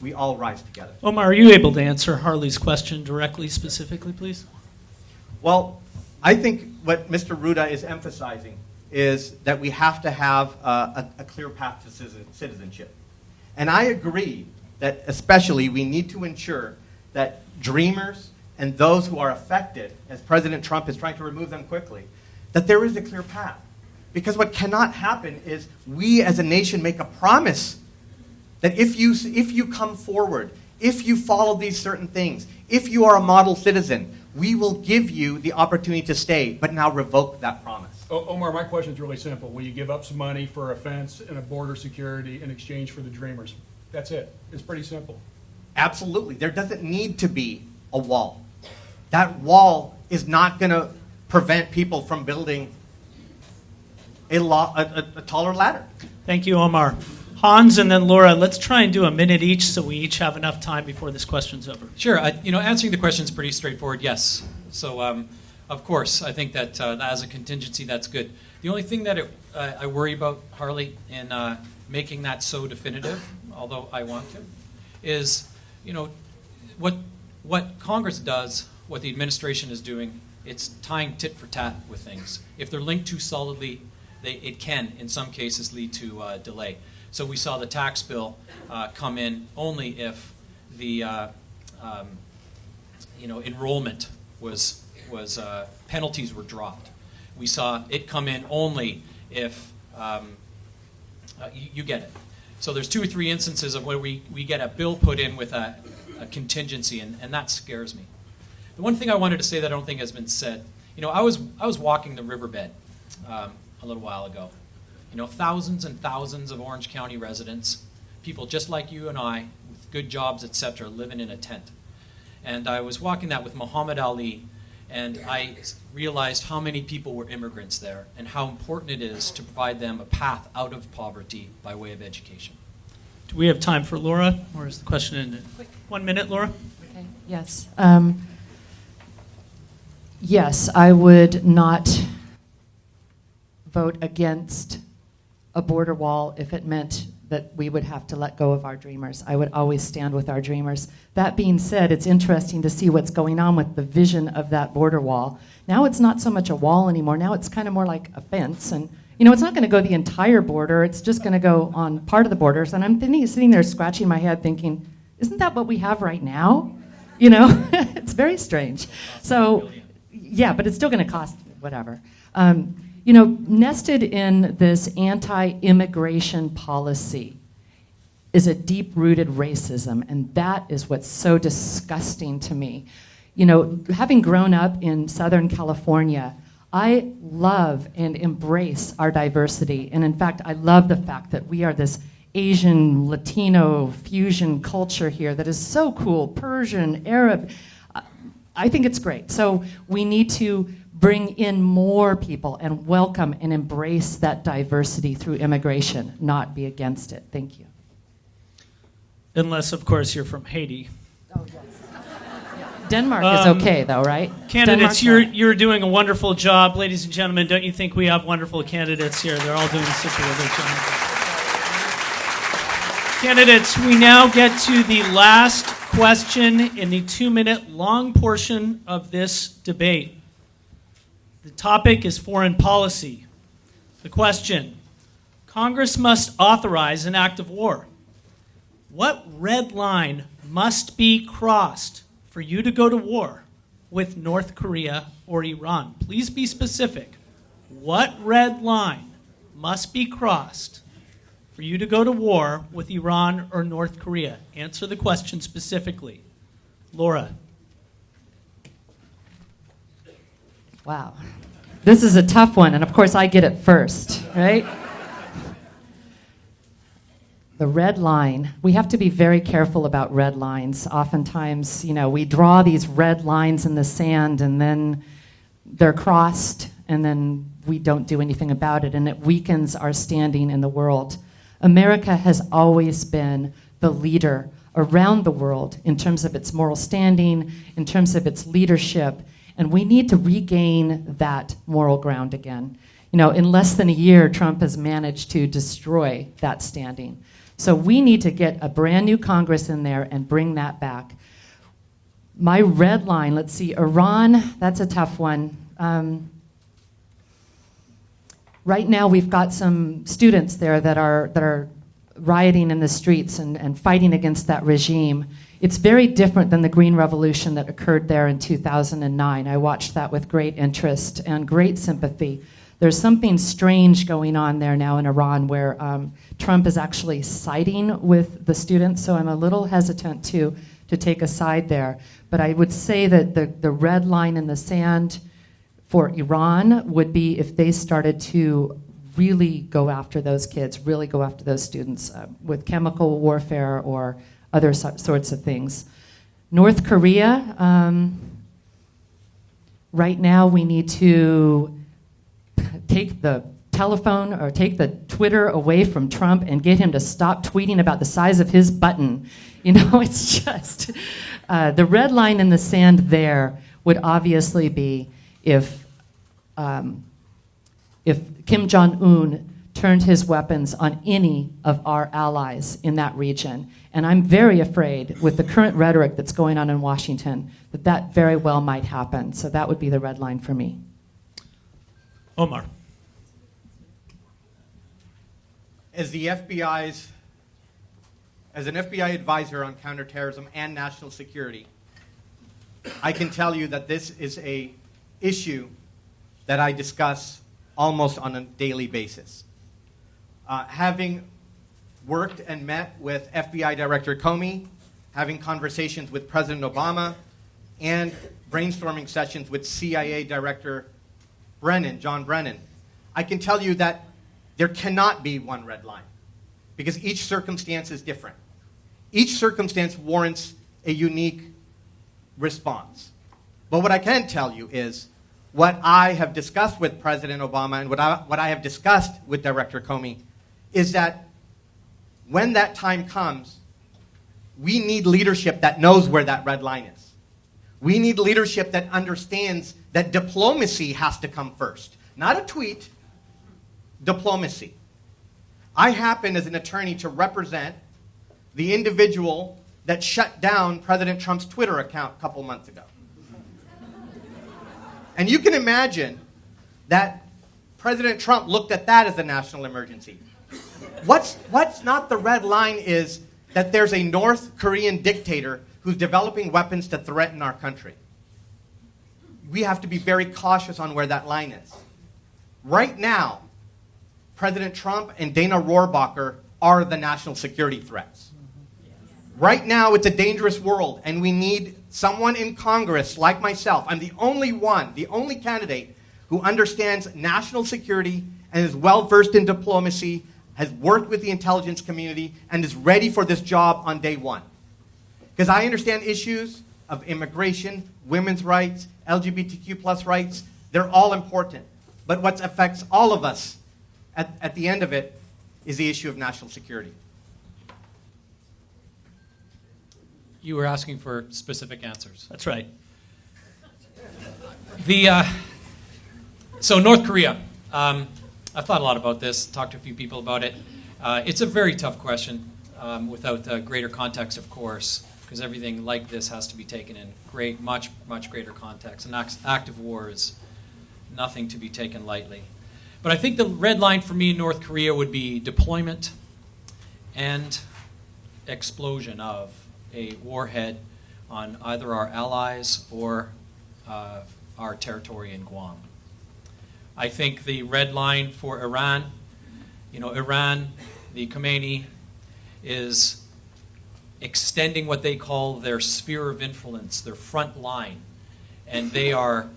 we all rise together. Omar, are you able to answer Harley's question directly, specifically, please? Well, I think what Mr. Ruda is emphasizing is that we have to have a clear path to citizenship. And I agree that especially we need to ensure that dreamers and those who are affected, as President Trump is trying to remove them quickly, that there is a clear path. Because what cannot happen is we as a nation make a promise that if you come forward, if you follow these certain things, if you are a model citizen, we will give you the opportunity to stay, but now revoke that promise. Omar, my question is really simple. Will you give up some money for a fence and a border security in exchange for the Dreamers? That's it. It's pretty simple. Absolutely. There doesn't need to be a wall. That wall is not going to prevent people from building a taller ladder. Thank you, Omar. Hans and then Laura, let's try and do a minute each so we each have enough time before this question's over. Sure. Answering the question is pretty straightforward. Yes. So, of course, I think that as a contingency, that's good. The only thing that I worry about, Harley, in making that so definitive, although I want to, is, what Congress does, what the administration is doing, it's tying tit for tat with things. If they're linked too solidly, it can, in some cases, lead to delay. So we saw the tax bill come in only if the enrollment was penalties were dropped. We saw it come in only if you get it. So there's 2 or 3 instances of where we get a bill put in with a contingency, and that scares me. The one thing I wanted to say that I don't think has been said, I was walking the riverbed a little while ago. Thousands and thousands of Orange County residents, people just like you and I, with good jobs, etc., living in a tent. And I was walking that with Muhammad Ali, and I realized how many people were immigrants there and how important it is to provide them a path out of poverty by way of education. Do we have time for Laura, or is the question in 1 minute, Laura? Okay. Yes. Yes, I would not vote against a border wall if it meant that we would have to let go of our dreamers. I would always stand with our dreamers. That being said, it's interesting to see what's going on with the vision of that border wall. Now it's not so much a wall anymore. Now it's kind of more like a fence. And, it's not going to go the entire border. It's just going to go on part of the borders. And I'm sitting there scratching my head thinking, isn't that what we have right now? It's very strange. So, yeah, but it's still going to cost whatever. Nested in this anti-immigration policy is a deep-rooted racism, and that is what's so disgusting to me. Having grown up in Southern California, I love and embrace our diversity, and in fact, I love the fact that we are this Asian, Latino fusion culture here that is so cool, Persian, Arab. I think it's great. So we need to bring in more people and welcome and embrace that diversity through immigration, not be against it. Thank you. Unless, of course, you're from Haiti. Oh, yes. Denmark is okay, though, right? Candidates, Denmark's you're doing a wonderful job. Ladies and gentlemen, don't you think we have wonderful candidates here? They're all doing such a good job. Candidates, we now get to the last question in the 2-minute long portion of this debate. The topic is foreign policy. The question: Congress must authorize an act of war. What red line must be crossed for you to go to war with North Korea or Iran? Please be specific. What red line must be crossed for you to go to war with Iran or North Korea? Answer the question specifically. Laura. Wow. This is a tough one, and of course I get it first, right? The red line. We have to be very careful about red lines. Oftentimes, we draw these red lines in the sand, and then they're crossed, and then we don't do anything about it, and it weakens our standing in the world. America has always been the leader around the world in terms of its moral standing, in terms of its leadership, and we need to regain that moral ground again. In less than a year, Trump has managed to destroy that standing. So we need to get a brand new Congress in there and bring that back. My red line, let's see, Iran, that's a tough one. Right now we've got some students there that are rioting in the streets and fighting against that regime. It's very different than the Green Revolution that occurred there in 2009. I watched that with great interest and great sympathy. There's something strange going on there now in Iran where Trump is actually siding with the students, so I'm a little hesitant to take a side there. But I would say that the red line in the sand for Iran would be if they started to really go after those kids, really go after those students with chemical warfare or other sorts of things. North Korea, right now we need to take the telephone or take the Twitter away from Trump and get him to stop tweeting about the size of his button. You know, it's just, the red line in the sand there would obviously be if Kim Jong-un turned his weapons on any of our allies in that region. And I'm very afraid, with the current rhetoric that's going on in Washington, that that very well might happen. So that would be the red line for me. Omar. As an FBI advisor on counterterrorism and national security, I can tell you that this is an issue that I discuss almost on a daily basis. Having worked and met with FBI Director Comey, having conversations with President Obama, and brainstorming sessions with CIA Director John Brennan, I can tell you that there cannot be one red line because each circumstance is different. Each circumstance warrants a unique response. But what I can tell you is what I have discussed with President Obama and what I have discussed with Director Comey is that when that time comes, we need leadership that knows where that red line is. We need leadership that understands that diplomacy has to come first. Not a tweet, diplomacy. I happen as an attorney to represent the individual that shut down President Trump's Twitter account a couple months ago. And you can imagine that President Trump looked at that as a national emergency. What's not the red line is that there's a North Korean dictator who's developing weapons to threaten our country. We have to be very cautious on where that line is. Right now, President Trump and Dana Rohrabacher are the national security threats. Right now, it's a dangerous world, and we need someone in Congress like myself. I'm the only candidate who understands national security and is well-versed in diplomacy, has worked with the intelligence community, and is ready for this job on day one. Because I understand issues of immigration, women's rights, LGBTQ plus rights. They're all important. But what affects all of us at the end of it is the issue of national security. You were asking for specific answers. That's right. So North Korea. I've thought a lot about this, talked to a few people about it. It's a very tough question without greater context, of course, because everything like this has to be taken in much greater context. An active war is nothing to be taken lightly. But I think the red line for me in North Korea would be deployment and explosion of a warhead on either our allies or our territory in Guam. I think the red line for Iran, Iran, the Khomeini, is extending what they call their sphere of influence, their front line, and they are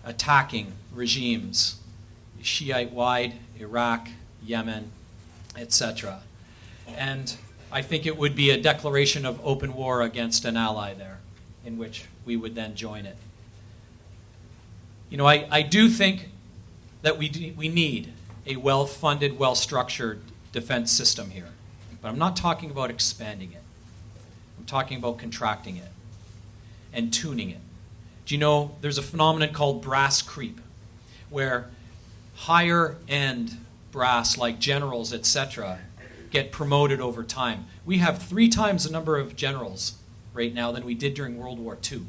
attacking regimes, Shiite-wide, Iraq, Yemen, etc. And I think it would be a declaration of open war against an ally there, in which we would then join it. I do think that we need a well-funded, well-structured defense system here. But I'm not talking about expanding it. I'm talking about contracting it and tuning it. Do you know there's a phenomenon called brass creep, where higher-end brass, like generals, etc., get promoted over time. We have 3 times the number of generals right now than we did during World War II.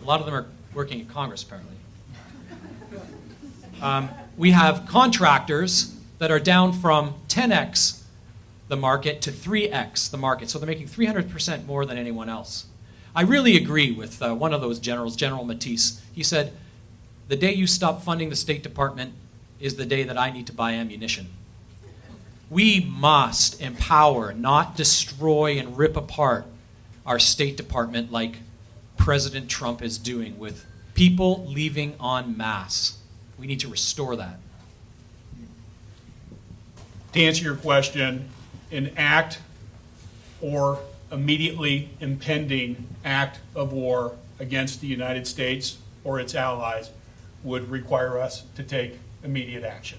A lot of them are working in Congress, apparently. We have contractors that are down from 10x the market to 3x the market. So they're making 300% more than anyone else. I really agree with one of those generals, General Matisse. He said, The day you stop funding the State Department is the day that I need to buy ammunition. We must empower, not destroy and rip apart our State Department like President Trump is doing with people leaving en masse. We need to restore that. To answer your question, an act or immediately impending act of war against the United States or its allies would require us to take immediate action.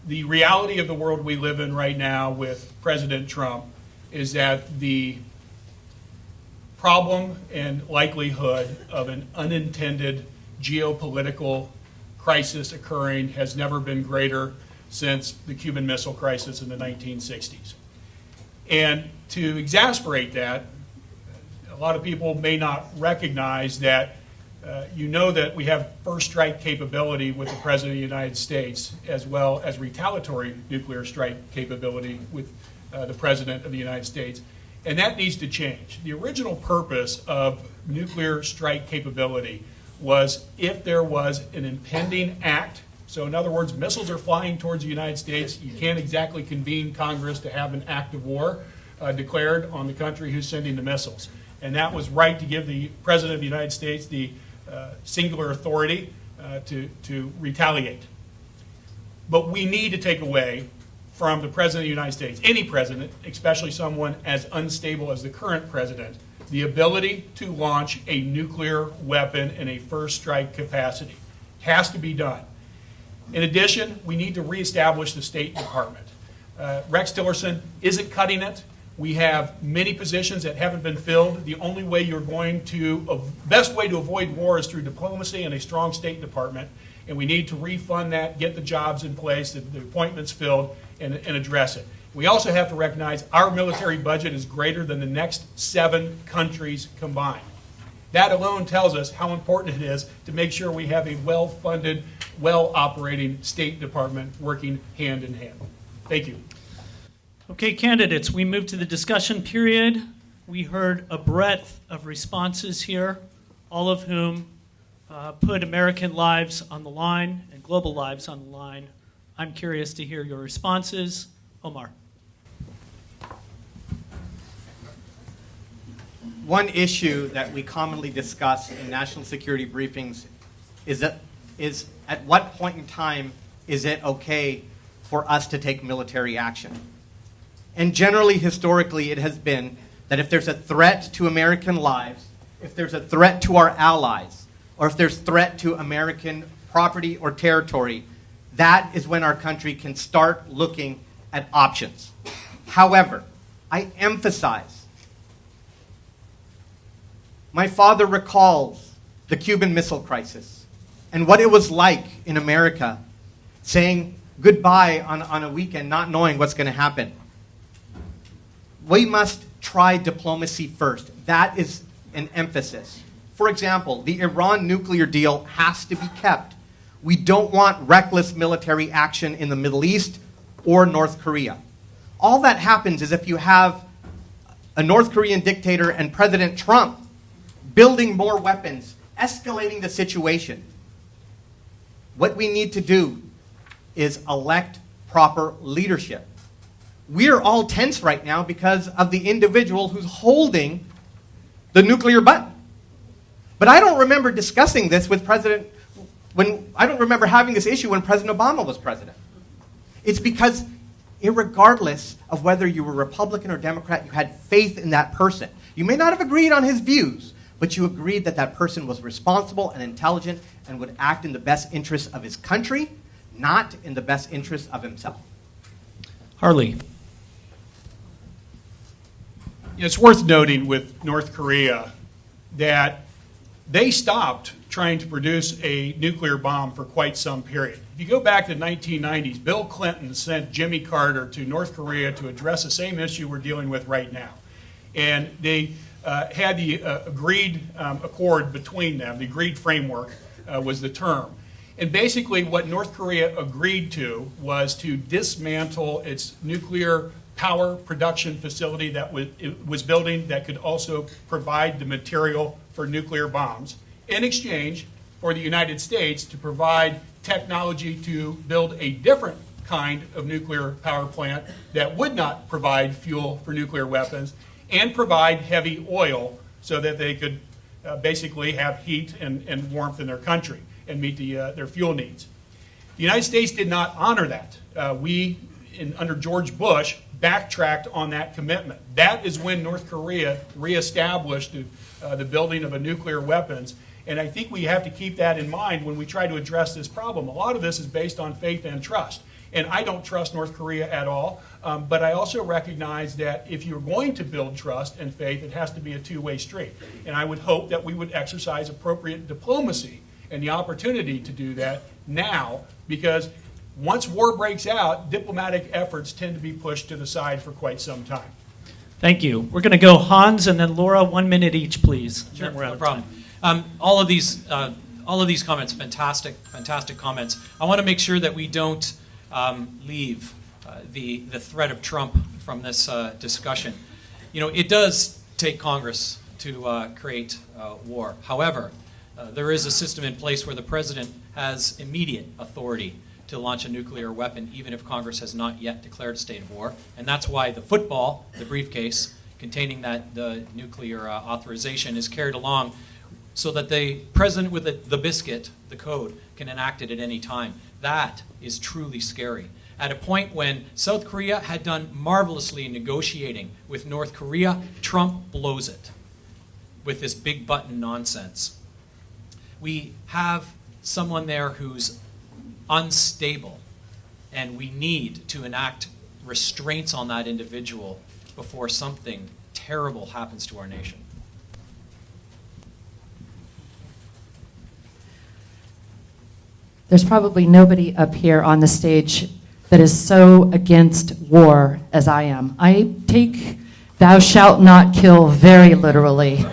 The reality of the world we live in right now with President Trump is that the problem and likelihood of an unintended geopolitical crisis occurring has never been greater since the Cuban Missile Crisis in the 1960s. And to exasperate that, a lot of people may not recognize that you know that we have first strike capability with the President of the United States, as well as retaliatory nuclear strike capability with the President of the United States. And that needs to change. The original purpose of nuclear strike capability was if there was an impending act. So in other words, missiles are flying towards the United States. You can't exactly convene Congress to have an act of war declared on the country who's sending the missiles. And that was right to give the President of the United States the singular authority to retaliate. But we need to take away from the President of the United States, any president, especially someone as unstable as the current president, the ability to launch a nuclear weapon in a first strike capacity. Has to be done. In addition, we need to reestablish the State Department. Rex Tillerson isn't cutting it. We have many positions that haven't been filled. The only way best way to avoid war is through diplomacy and a strong State Department. And we need to refund that, get the jobs in place, the appointments filled, and address it. We also have to recognize our military budget is greater than the next 7 countries combined. That alone tells us how important it is to make sure we have a well-funded, well-operating State Department working hand in hand. Thank you. Okay, candidates, we move to the discussion period. We heard a breadth of responses here, all of whom put American lives on the line and global lives on the line. I'm curious to hear your responses. Omar. One issue that we commonly discuss in national security briefings is at what point in time is it okay for us to take military action? And generally, historically, it has been that if there's a threat to American lives, if there's a threat to our allies, or if there's threat to American property or territory, that is when our country can start looking at options. However, I emphasize, my father recalls the Cuban Missile Crisis and what it was like in America, saying goodbye on a weekend, not knowing what's going to happen. We must try diplomacy first. That is an emphasis. For example, the Iran nuclear deal has to be kept. We don't want reckless military action in the Middle East or North Korea. All that happens is if you have a North Korean dictator and President Trump building more weapons, escalating the situation. What we need to do is elect proper leadership. We're all tense right now because of the individual who's holding the nuclear button. But I don't remember discussing this with I don't remember having this issue when President Obama was president. It's because irregardless of whether you were Republican or Democrat, you had faith in that person. You may not have agreed on his views, but you agreed that that person was responsible and intelligent and would act in the best interests of his country, not in the best interests of himself. Harley. It's worth noting with North Korea that they stopped trying to produce a nuclear bomb for quite some period. If you go back to the 1990s, Bill Clinton sent Jimmy Carter to North Korea to address the same issue we're dealing with right now. And they had the agreed accord between them. The agreed framework was the term. And basically what North Korea agreed to was to dismantle its nuclear power production facility that it was building that could also provide the material for nuclear bombs. In exchange, for the United States to provide technology to build a different kind of nuclear power plant that would not provide fuel for nuclear weapons and provide heavy oil so that they could basically have heat and warmth in their country and meet their fuel needs. The United States did not honor that. Under George Bush, backtracked on that commitment. That is when North Korea reestablished the building of a nuclear weapons. And I think we have to keep that in mind when we try to address this problem. A lot of this is based on faith and trust. And I don't trust North Korea at all. But I also recognize that if you're going to build trust and faith, it has to be a two-way street. And I would hope that we would exercise appropriate diplomacy and the opportunity to do that now, because once war breaks out, diplomatic efforts tend to be pushed to the side for quite some time. Thank you. We're going to go Hans and then Laura, 1 minute each, please. Sure, Then we're out no of problem. time. All of these comments, fantastic comments. I want to make sure that we don't leave the threat of Trump from this discussion. You know, it does take Congress to create war. However, there is a system in place where the president has immediate authority to launch a nuclear weapon, even if Congress has not yet declared a state of war. And that's why the football, the briefcase containing the nuclear authorization, is carried along so that the president with the biscuit, the code, can enact it at any time. That is truly scary. At a point when South Korea had done marvelously in negotiating with North Korea, Trump blows it with this big button nonsense. We have someone there who's unstable, and we need to enact restraints on that individual before something terrible happens to our nation. There's probably nobody up here on the stage that is so against war as I am. I take "thou shalt not kill" very literally.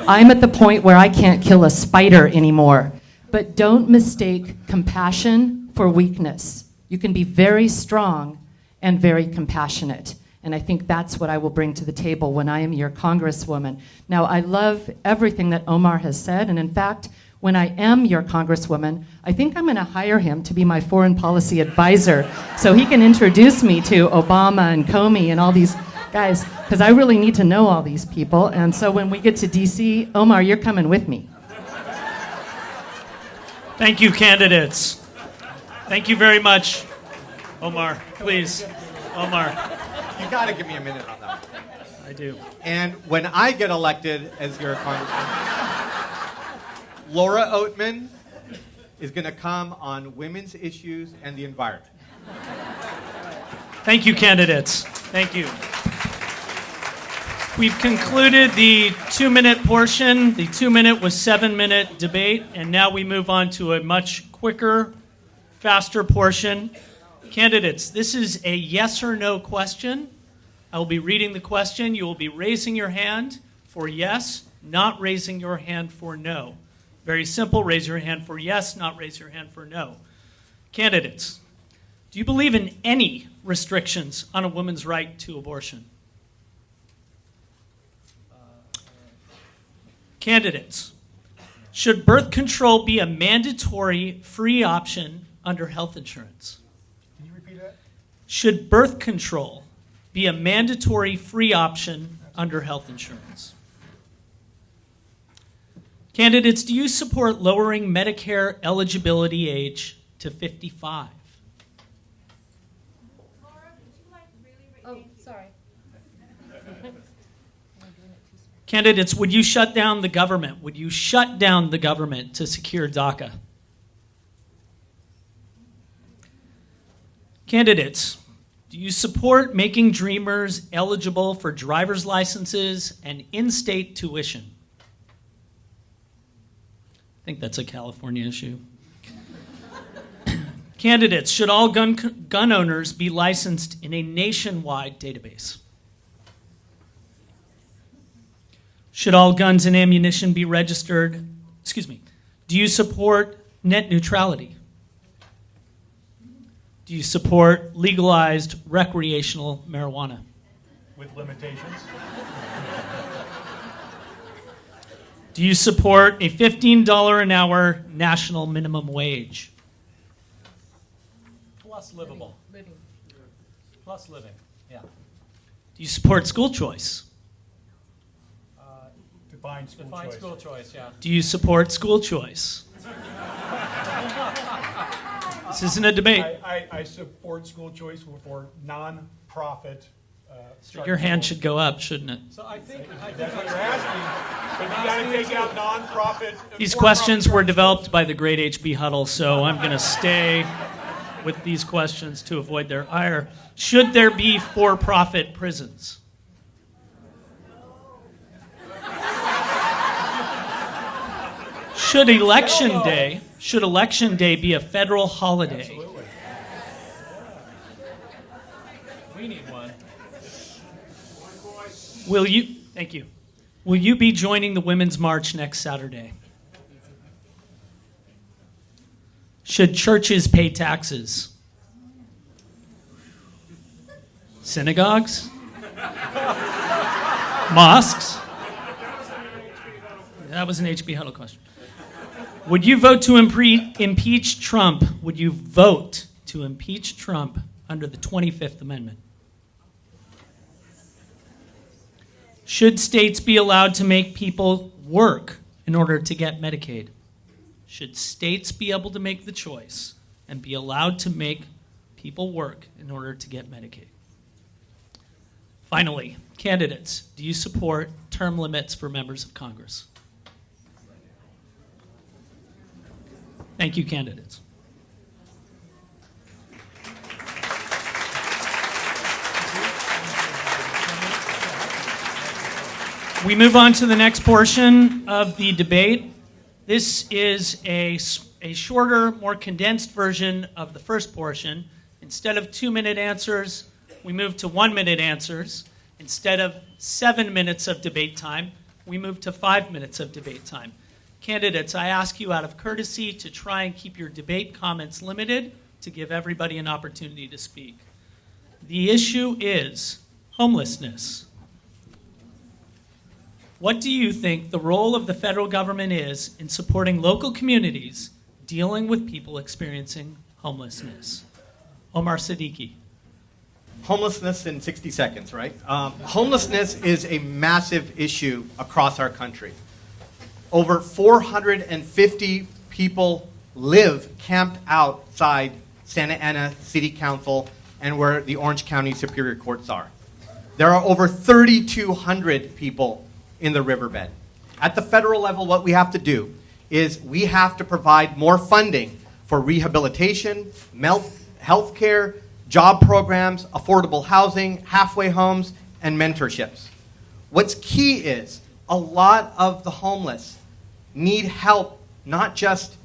I'm at the point where I can't kill a spider anymore. But don't mistake compassion for weakness. You can be very strong and very compassionate. And I think that's what I will bring to the table when I am your Congresswoman. Now, I love everything that Omar has said, and in fact, when I am your Congresswoman, I think I'm going to hire him to be my foreign policy advisor so he can introduce me to Obama and Comey and all these guys, because I really need to know all these people. And so when we get to D.C., Omar, you're coming with me. Thank you, candidates. Thank you very much. Omar, please. Omar. You got to give me a minute on that. I do. And when I get elected as your congressman, Laura Oatman is going to come on women's issues and the environment. Thank you, candidates. Thank you. We've concluded the 2-minute portion. The 2-minute was 7-minute debate, and now we move on to a much quicker, faster portion. Candidates, this is a yes or no question. I will be reading the question. You will be raising your hand for yes, not raising your hand for no. Very simple. Raise your hand for yes, not raise your hand for no. Candidates, do you believe in any restrictions on a woman's right to abortion? Candidates, should birth control be a mandatory free option under health insurance? Can you repeat that? Should birth control be a mandatory free option under health insurance? Candidates, do you support lowering Medicare eligibility age to 55? Laura, would you like really Oh, sorry. Candidates, would you shut down the government? Would you shut down the government to secure DACA? Candidates, do you support making Dreamers eligible for driver's licenses and in-state tuition? I think that's a California issue. Candidates, should all gun owners be licensed in a nationwide database? Should all guns and ammunition be registered? Do you support net neutrality? Do you support legalized recreational marijuana? With limitations. Do you support a $15 an hour national minimum wage? Plus livable. Plus living, yeah. Do you support school choice? Define school Define choice. school choice, yeah. Do you support school choice? This isn't a debate. I support school choice for non-profit. Your hand should go up, shouldn't it? So I think That's what you're asking. But you got to take out non-profit. These questions were developed by the great H.B. Huddle, so I'm going to stay with these questions to avoid their ire. Should there be for-profit prisons? Should election day be a federal holiday? Absolutely. we need one. Thank you. Will you be joining the Women's March next Saturday? Should churches pay taxes? Synagogues? Mosques? That was an H.B. Huddle question. Would you vote to impeach Trump? Would you vote to impeach Trump under the 25th Amendment? Should states be allowed to make people work in order to get Medicaid? Should states be able to make the choice and be allowed to make people work in order to get Medicaid? Finally, candidates, do you support term limits for members of Congress? Thank you, candidates. We move on to the next portion of the debate. This is a shorter, more condensed version of the first portion. Instead of 2-minute answers, we move to 1-minute answers. Instead of 7 minutes of debate time, we move to 5 minutes of debate time. Candidates, I ask you out of courtesy to try and keep your debate comments limited to give everybody an opportunity to speak. The issue is homelessness. What do you think the role of the federal government is in supporting local communities dealing with people experiencing homelessness? Omar Siddiqui. Homelessness in 60 seconds, right? Homelessness is a massive issue across our country. Over 450 people live camped outside Santa Ana City Council and where the Orange County Superior Courts are. There are over 3,200 people in the riverbed. At the federal level, what we have to do is we have to provide more funding for rehabilitation, health care, job programs, affordable housing, halfway homes, and mentorships. What's key is a lot of the homeless need help, not just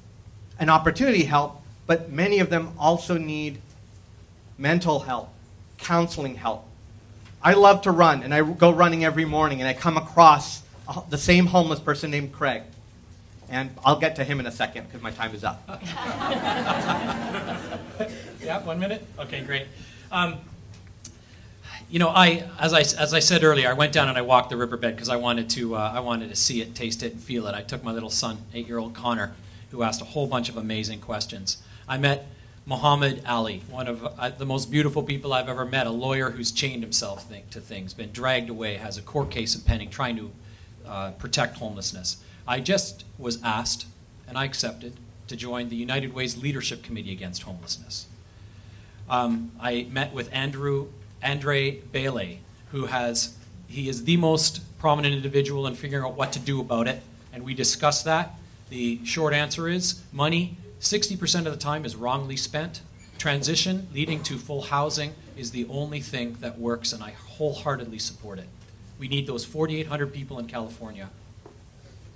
an opportunity help, but many of them also need mental help, counseling help. I love to run, and I go running every morning, and I come across the same homeless person named Craig. And I'll get to him in a second because my time is up. Yeah, 1 minute? Okay, great. As I said earlier, I went down and I walked the riverbed because I wanted to see it, taste it, and feel it. I took my little son, 8-year-old Connor, who asked a whole bunch of amazing questions. I met Muhammad Ali, one of the most beautiful people I've ever met, a lawyer who's chained himself to things, been dragged away, has a court case impending, trying to protect homelessness. I just was asked, and I accepted, to join the United Way's Leadership Committee Against Homelessness. I met with Andre Bailey, he is the most prominent individual in figuring out what to do about it, and we discussed that. The short answer is money, 60% of the time, is wrongly spent. Transition, leading to full housing, is the only thing that works, and I wholeheartedly support it. We need those 4,800 people in California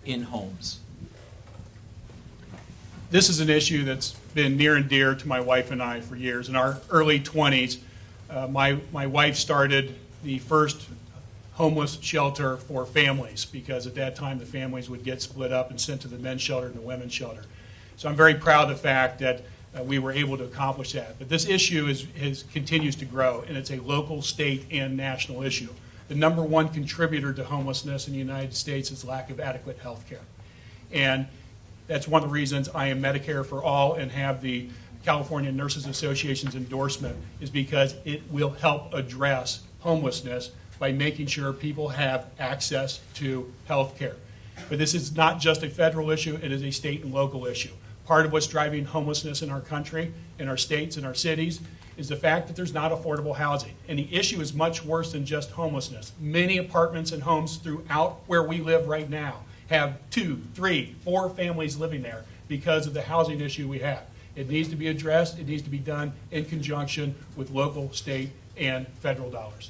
in homes. This is an issue that's been near and dear to my wife and I for years. In our early 20s, my wife started the first homeless shelter for families because at that time the families would get split up and sent to the men's shelter and the women's shelter. So I'm very proud of the fact that we were able to accomplish that. But this issue continues to grow, and it's a local, state, and national issue. the number one contributor to homelessness in the United States is lack of adequate health care. And that's one of the reasons I am Medicare for All and have the California Nurses Association's endorsement, is because it will help address homelessness by making sure people have access to health care. But this is not just a federal issue, it is a state and local issue. Part of what's driving homelessness in our country, in our states, in our cities, is the fact that there's not affordable housing. And the issue is much worse than just homelessness. Many apartments and homes throughout where we live right now have 2, 3, 4 families living there because of the housing issue we have. It needs to be addressed. It needs to be done in conjunction with local, state, and federal dollars.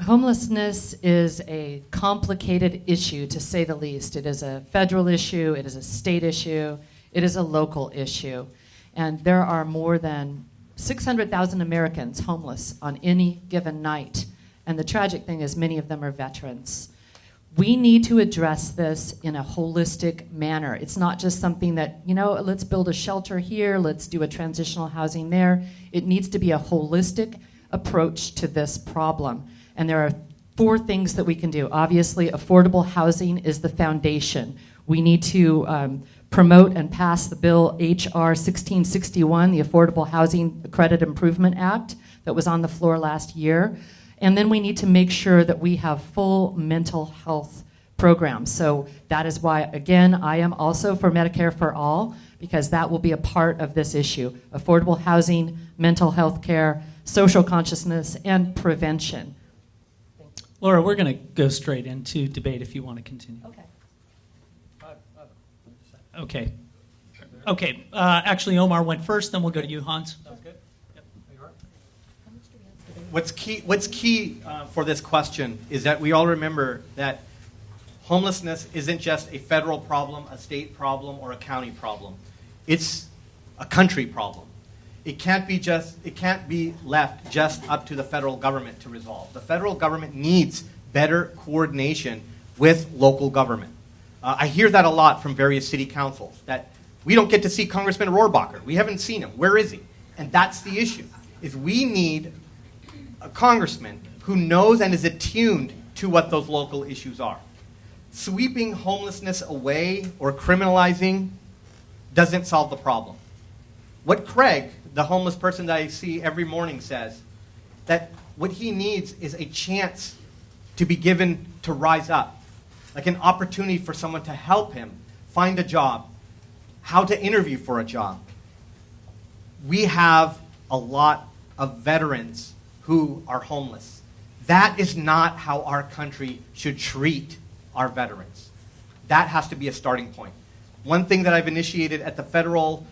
Homelessness is a complicated issue, to say the least. It is a federal issue, it is a state issue, it is a local issue. And there are more than 600,000 Americans homeless on any given night. And the tragic thing is many of them are veterans. We need to address this in a holistic manner. It's not just something that, let's build a shelter here, let's do a transitional housing there. It needs to be a holistic approach to this problem. And there are 4 things that we can do. Obviously, affordable housing is the foundation. We need to promote and pass the bill H.R. 1661, the Affordable Housing Credit Improvement Act, that was on the floor last year. And then we need to make sure that we have full mental health programs. So that is why, again, I am also for Medicare for All, because that will be a part of this issue. Affordable housing, mental health care, social consciousness, and prevention. Laura, we're going to go straight into debate if you want to continue. Okay. Okay. Actually, Omar went first, then we'll go to you, Hans. Sounds good? Yep. What's key for this question is that we all remember that homelessness isn't just a federal problem, a state problem, or a county problem. It's a country problem. It can't be left just up to the federal government to resolve. The federal government needs better coordination with local government. I hear that a lot from various city councils, that we don't get to see Congressman Rohrabacher. We haven't seen him. Where is he? And that's the issue, is we need a congressman who knows and is attuned to what those local issues are. Sweeping homelessness away or criminalizing doesn't solve the problem. What Craig, the homeless person that I see every morning, says, that what he needs is a chance to be given to rise up, like an opportunity for someone to help him find a job, how to interview for a job. We have a lot of veterans who are homeless. That is not how our country should treat our veterans. That has to be a starting point. One thing that I've initiated at the Federal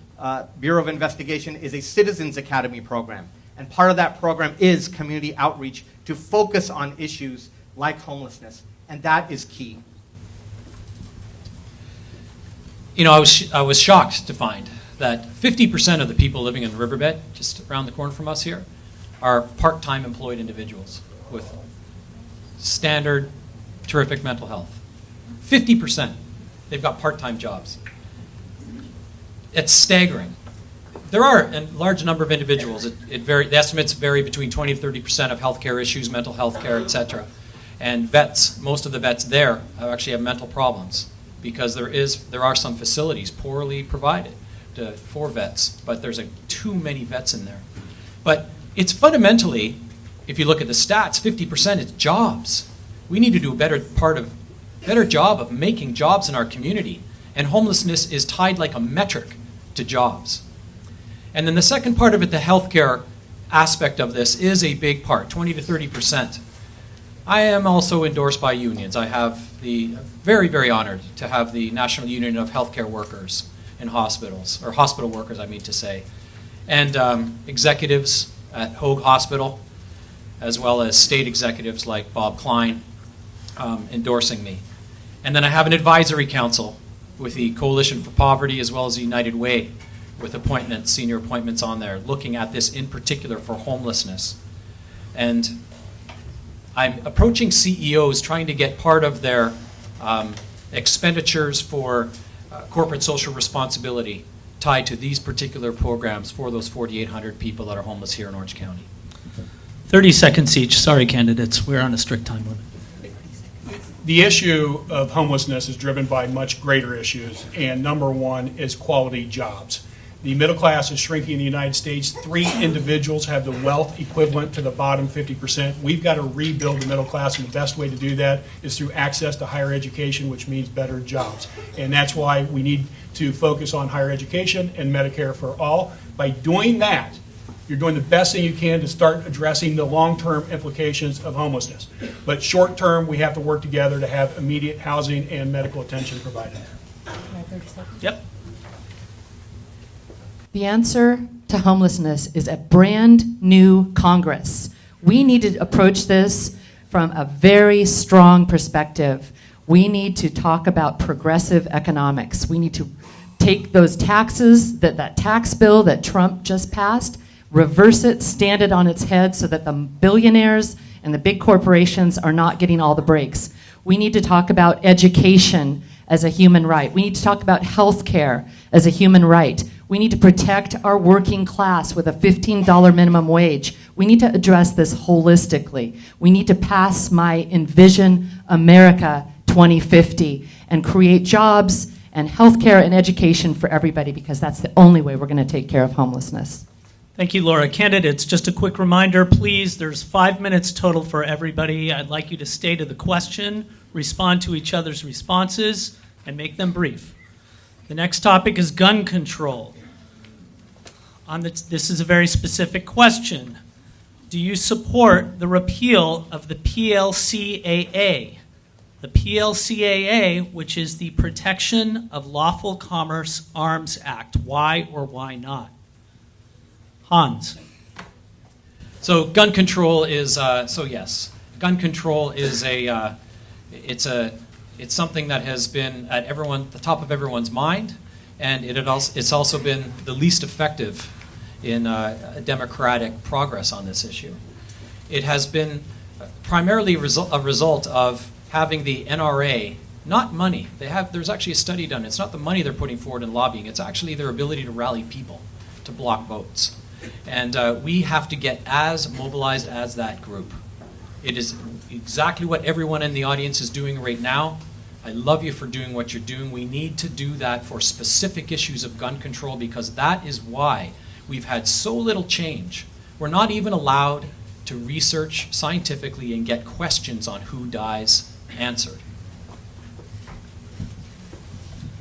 Bureau of Investigation is a Citizens Academy program. And part of that program is community outreach to focus on issues like homelessness. And that is key. I was shocked to find that 50% of the people living in the riverbed, just around the corner from us here, are part-time employed individuals with standard, terrific mental health. 50%. They've got part-time jobs. It's staggering. There are a large number of individuals. The estimates vary between 20 to 30% of healthcare issues, mental health care, etc. And vets, most of the vets there actually have mental problems because there are some facilities poorly provided for vets, but there's too many vets in there. But it's fundamentally, if you look at the stats, 50% is jobs. We need to do a better job of making jobs in our community. And homelessness is tied like a metric to jobs. And then the second part of it, the healthcare aspect of this, is a big part, 20 to 30%. I am also endorsed by unions. I have very, very honored to have the National Union of Healthcare Workers in hospitals, or hospital workers, I mean to say, and executives at Hoag Hospital, as well as state executives like Bob Klein endorsing me. And then I have an advisory council with the Coalition for Poverty as well as the United Way, with senior appointments on there, looking at this in particular for homelessness. And I'm approaching CEOs trying to get part of their expenditures for corporate social responsibility tied to these particular programs for those 4,800 people that are homeless here in Orange County. 30 seconds each. Sorry, candidates. We're on a strict time limit. The issue of homelessness is driven by much greater issues, and number one is quality jobs. The middle class is shrinking in the United States. 3 individuals have the wealth equivalent to the bottom 50%. We've got to rebuild the middle class, and the best way to do that is through access to higher education, which means better jobs. And that's why we need to focus on higher education and Medicare for all. By doing that, you're doing the best thing you can to start addressing the long-term implications of homelessness. But short-term, we have to work together to have immediate housing and medical attention provided. Yep. The answer to homelessness is a brand new Congress. We need to approach this from a very strong perspective. We need to talk about progressive economics. We need to take those taxes, that tax bill that Trump just passed, reverse it, stand it on its head so that the billionaires and the big corporations are not getting all the breaks. We need to talk about education as a human right. We need to talk about health care as a human right. We need to protect our working class with a $15 minimum wage. We need to address this holistically. We need to pass my Envision America 2050 and create jobs and health care and education for everybody, because that's the only way we're going to take care of homelessness. Thank you, Laura. Candidates, just a quick reminder, please, there's 5 minutes total for everybody. I'd like you to stay to the question, respond to each other's responses, and make them brief. The next topic is gun control. This is a very specific question. Do you support the repeal of the PLCAA? The PLCAA, which is the Protection of Lawful Commerce Arms Act. Why or why not? Hans. So gun control is yes, gun control is it's something that has been at the top of everyone's mind, and it's also been the least effective in democratic progress on this issue. It has been primarily a result of having the NRA, not money. There's actually a study done. It's not the money they're putting forward in lobbying. It's actually their ability to rally people to block votes. And we have to get as mobilized as that group. It is exactly what everyone in the audience is doing right now. I love you for doing what you're doing. We need to do that for specific issues of gun control, because that is why we've had so little change. We're not even allowed to research scientifically and get questions on who dies answered.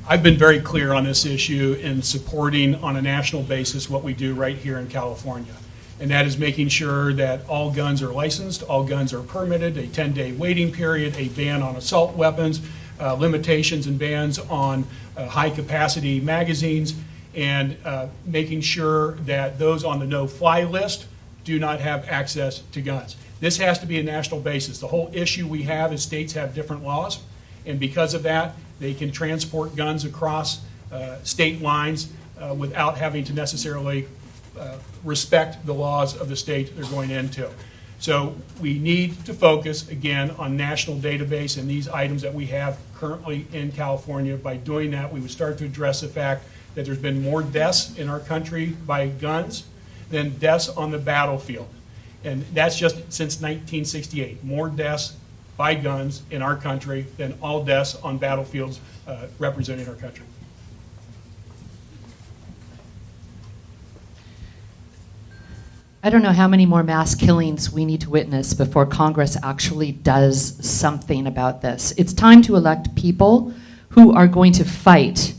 I've been very clear on this issue in supporting on a national basis what we do right here in California. And that is making sure that all guns are licensed, all guns are permitted, a 10-day waiting period, a ban on assault weapons, limitations and bans on high-capacity magazines, and making sure that those on the no-fly list do not have access to guns. This has to be a national basis. The whole issue we have is states have different laws, and because of that, they can transport guns across state lines without having to necessarily respect the laws of the state they're going into. So we need to focus, again, on national database and these items that we have currently in California. By doing that, we would start to address the fact that there's been more deaths in our country by guns than deaths on the battlefield. And that's just since 1968. More deaths by guns in our country than all deaths on battlefields representing our country. I don't know how many more mass killings we need to witness before Congress actually does something about this. It's time to elect people who are going to fight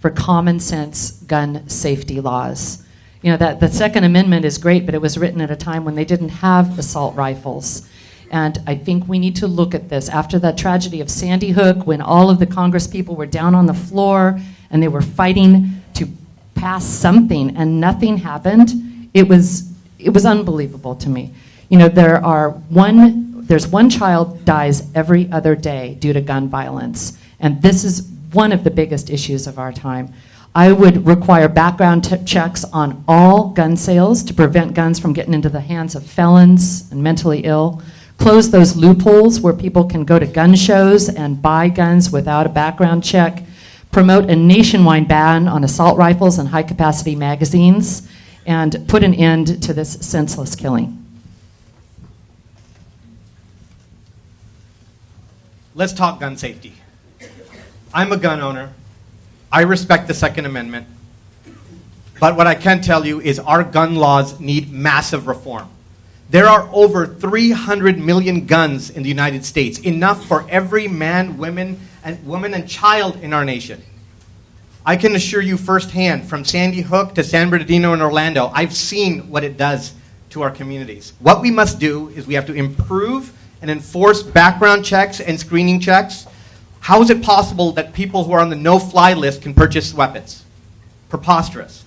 for common sense gun safety laws. You know, that the Second Amendment is great, but it was written at a time when they didn't have assault rifles. And I think we need to look at this. After that tragedy of Sandy Hook, when all of the Congress people were down on the floor and they were fighting to pass something and nothing happened, it was unbelievable to me. You know, there's one child dies every other day due to gun violence, and this is one of the biggest issues of our time. I would require background checks on all gun sales to prevent guns from getting into the hands of felons and mentally ill. Close those loopholes where people can go to gun shows and buy guns without a background check. promote a nationwide ban on assault rifles and high-capacity magazines, and put an end to this senseless killing. Let's talk gun safety. I'm a gun owner. I respect the Second Amendment. But what I can tell you is our gun laws need massive reform. There are over 300 million guns in the United States, enough for every man, woman, and child in our nation. I can assure you firsthand, from Sandy Hook to San Bernardino and Orlando, I've seen what it does to our communities. What we must do is we have to improve and enforce background checks and screening checks. How is it possible that people who are on the no-fly list can purchase weapons? Preposterous.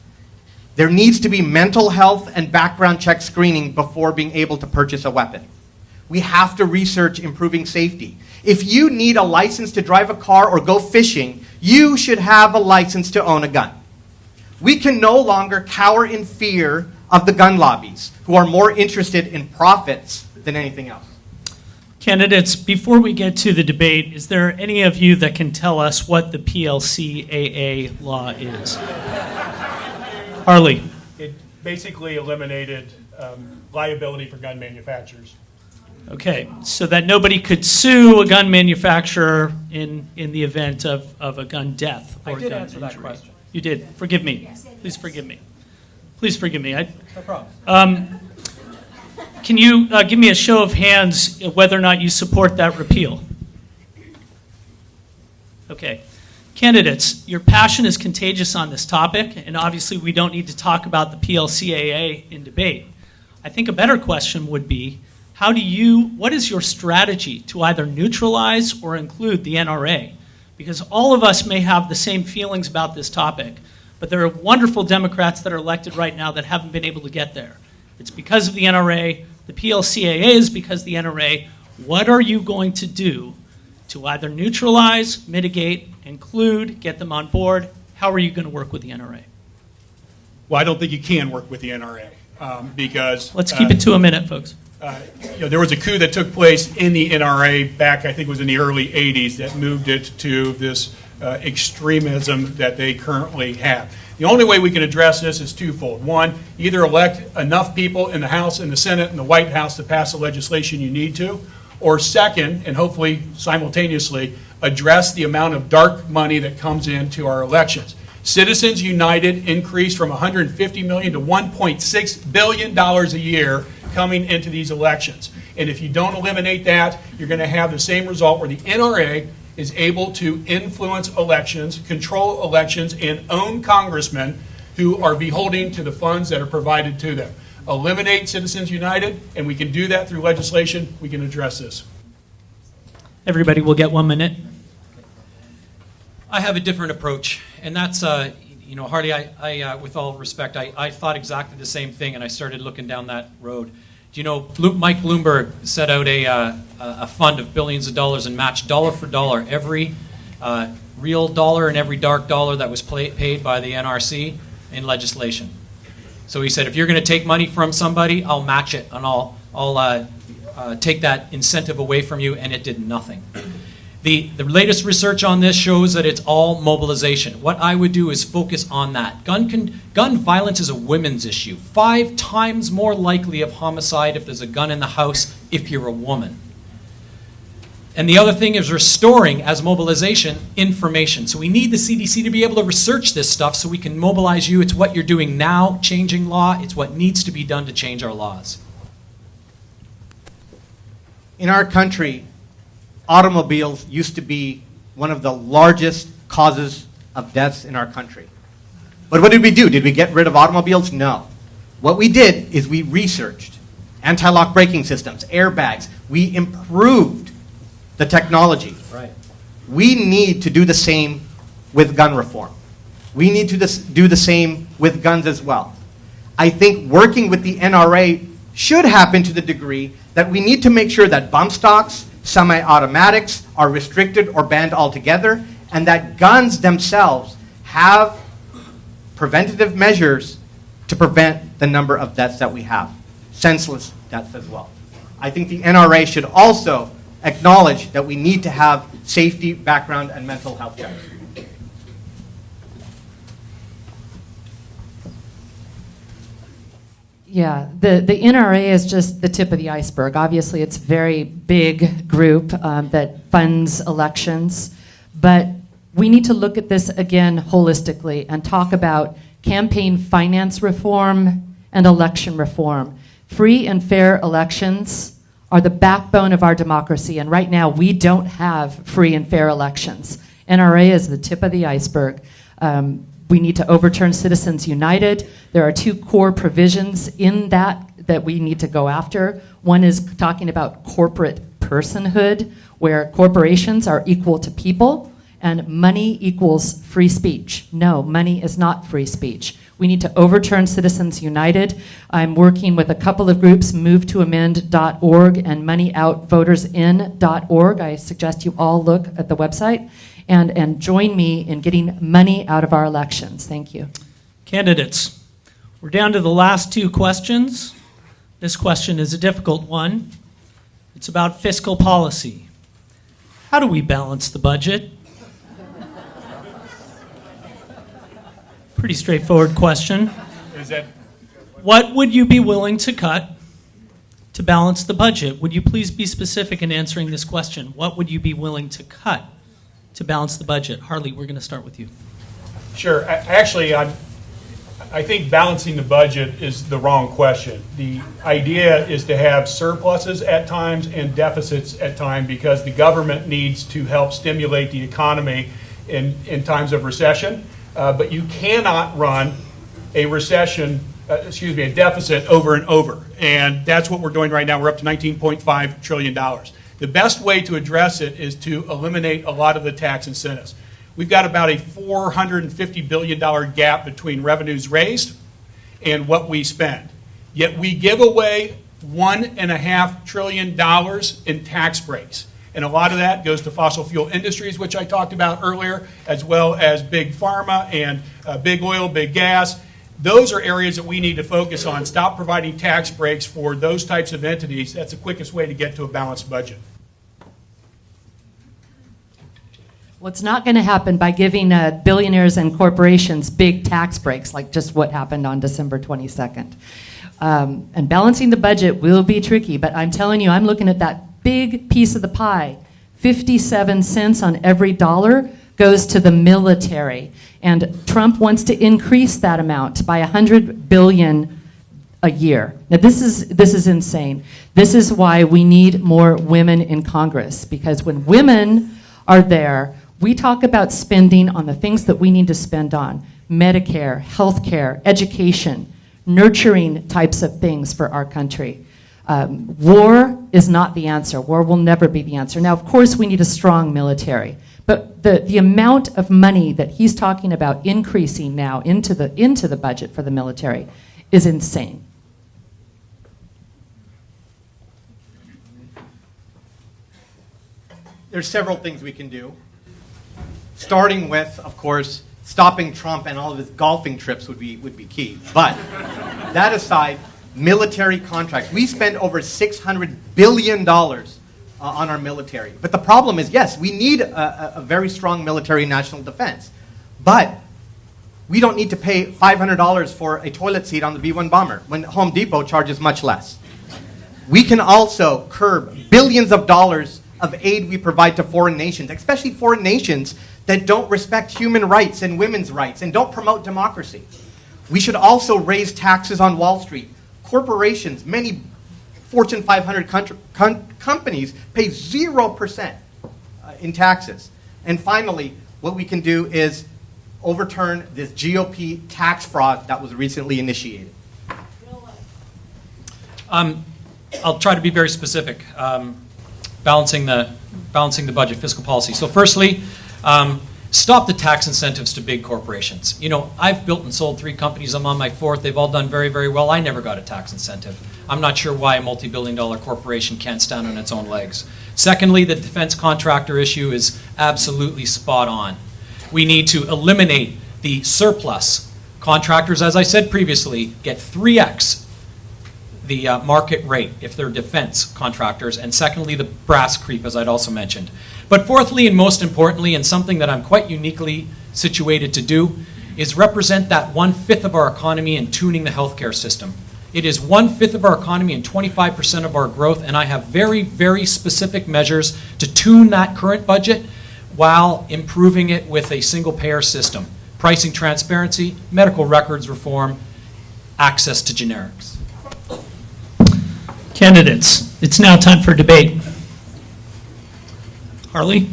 There needs to be mental health and background check screening before being able to purchase a weapon. We have to research improving safety. If you need a license to drive a car or go fishing, you should have a license to own a gun. We can no longer cower in fear of the gun lobbies, who are more interested in profits than anything else. Candidates, before we get to the debate, is there any of you that can tell us what the PLCAA law is? Harley. It basically eliminated liability for gun manufacturers. Okay, so that nobody could sue a gun manufacturer in the event of a gun death or I did gun answer injury. that question. You did. Forgive me. Please forgive me. Please forgive me. No problem. Can you give me a show of hands whether or not you support that repeal? Okay. Candidates, your passion is contagious on this topic, and obviously we don't need to talk about the PLCAA in debate. I think a better question would be, what is your strategy to either neutralize or include the NRA? Because all of us may have the same feelings about this topic, but there are wonderful Democrats that are elected right now that haven't been able to get there. It's because of the NRA. The PLCAA is because of the NRA. What are you going to do to either neutralize, mitigate, include, get them on board? How are you going to work with the NRA? Well, I don't think you can work with the NRA because... Let's keep it to a minute, folks. There was a coup that took place in the NRA back, I think it was in the early 80s, that moved it to this extremism that they currently have. The only way we can address this is twofold. One, either elect enough people in the House and the Senate and the White House to pass the legislation you need to, or second, and hopefully simultaneously, address the amount of dark money that comes into our elections. Citizens United increased from $150 million to $1.6 billion a year coming into these elections. And if you don't eliminate that, you're going to have the same result where the NRA is able to influence elections, control elections, and own congressmen who are beholden to the funds that are provided to them. Eliminate Citizens United, and we can do that through legislation. We can address this. Everybody will get 1 minute. I have a different approach, and that's, Harley, I with all respect, I thought exactly the same thing, and I started looking down that road. Do you know, Mike Bloomberg set out a fund of billions of dollars and matched dollar for dollar every real dollar and every dark dollar that was paid by the NRC in legislation. So he said, if you're going to take money from somebody, I'll match it, and I'll take that incentive away from you, and it did nothing. The latest research on this shows that it's all mobilization. What I would do is focus on that. Gun violence is a women's issue. 5 times more likely of homicide if there's a gun in the house if you're a woman. And the other thing is restoring, as mobilization, information. So we need the CDC to be able to research this stuff so we can mobilize you. It's what you're doing now, changing law. It's what needs to be done to change our laws. In our country, automobiles used to be one of the largest causes of deaths in our country. But what did we do? Did we get rid of automobiles? No. What we did is we researched anti-lock braking systems, airbags. We improved the technology. Right. We need to do the same with gun reform. We need to do the same with guns as well. I think working with the NRA should happen to the degree that we need to make sure that bump stocks, semi-automatics are restricted or banned altogether, and that guns themselves have preventative measures to prevent the number of deaths that we have, senseless deaths as well. I think the NRA should also acknowledge that we need to have safety, background, and mental health checks. Yeah, the NRA is just the tip of the iceberg. Obviously, it's a very big group that funds elections, but we need to look at this again holistically and talk about campaign finance reform and election reform. Free and fair elections are the backbone of our democracy, and right now we don't have free and fair elections. NRA is the tip of the iceberg. We need to overturn Citizens United. There are two core provisions in that we need to go after. One is talking about corporate personhood, where corporations are equal to people, and money equals free speech. No, money is not free speech. We need to overturn Citizens United. I'm working with a couple of groups, movetoamend.org and moneyoutvotersin.org. I suggest you all look at the website and join me in getting money out of our elections. Thank you. Candidates, we're down to the last two questions. This question is a difficult one. It's about fiscal policy. How do we balance the budget? Pretty straightforward question. Is that What would you be willing to cut to balance the budget? Would you please be specific in answering this question? What would you be willing to cut to balance the budget? Harley, we're going to start with you. Sure. Actually, I think balancing the budget is the wrong question. The idea is to have surpluses at times and deficits at times because the government needs to help stimulate the economy in times of recession. But you cannot run a a deficit over and over. And that's what we're doing right now. We're up to $19.5 trillion. The best way to address it is to eliminate a lot of the tax incentives. We've got about a $450 billion gap between revenues raised and what we spend. Yet we give away $1.5 trillion in tax breaks. And a lot of that goes to fossil fuel industries, which I talked about earlier, as well as big pharma and big oil, big gas. Those are areas that we need to focus on. Stop providing tax breaks for those types of entities. That's the quickest way to get to a balanced budget. Well, it's not going to happen by giving billionaires and corporations big tax breaks, like just what happened on December 22nd. And balancing the budget will be tricky, but I'm telling you, I'm looking at that big piece of the pie. 57 cents on every dollar goes to the military. And Trump wants to increase that amount by $100 billion a year. Now, this is insane. This is why we need more women in Congress, because when women are there, we talk about spending on the things that we need to spend on: Medicare, healthcare, education, nurturing types of things for our country. War is not the answer. War will never be the answer. Now, of course, we need a strong military, but the amount of money that he's talking about increasing now into the budget for the military is insane. There's several things we can do. Starting with, of course, stopping Trump and all of his golfing trips would be key. But that aside, military contracts. We spend over $600 billion on our military. But the problem is, yes, we need a very strong military national defense. But we don't need to pay $500 for a toilet seat on the B-1 bomber when Home Depot charges much less. We can also curb billions of dollars of aid we provide to foreign nations, especially foreign nations that don't respect human rights and women's rights and don't promote democracy. We should also raise taxes on Wall Street. Corporations, many Fortune 500 companies pay 0% in taxes. And finally, what we can do is overturn this GOP tax fraud that was recently initiated. I'll try to be very specific. Balancing the budget, fiscal policy. So firstly, stop the tax incentives to big corporations. You know, I've built and sold 3 companies. I'm on my 4th. They've all done very, very well. I never got a tax incentive. I'm not sure why a multi-billion-dollar corporation can't stand on its own legs. Secondly, the defense contractor issue is absolutely spot on. We need to eliminate the surplus. Contractors, as I said previously, get 3x the market rate if they're defense contractors, and secondly, the brass creep, as I'd also mentioned. But fourthly, and most importantly, and something that I'm quite uniquely situated to do, is represent that 1/5 of our economy in tuning the healthcare system. It is 1/5 of our economy and 25% of our growth, and I have very, very specific measures to tune that current budget while improving it with a single-payer system. Pricing transparency, medical records reform, access to generics. Candidates, it's now time for debate. Harley?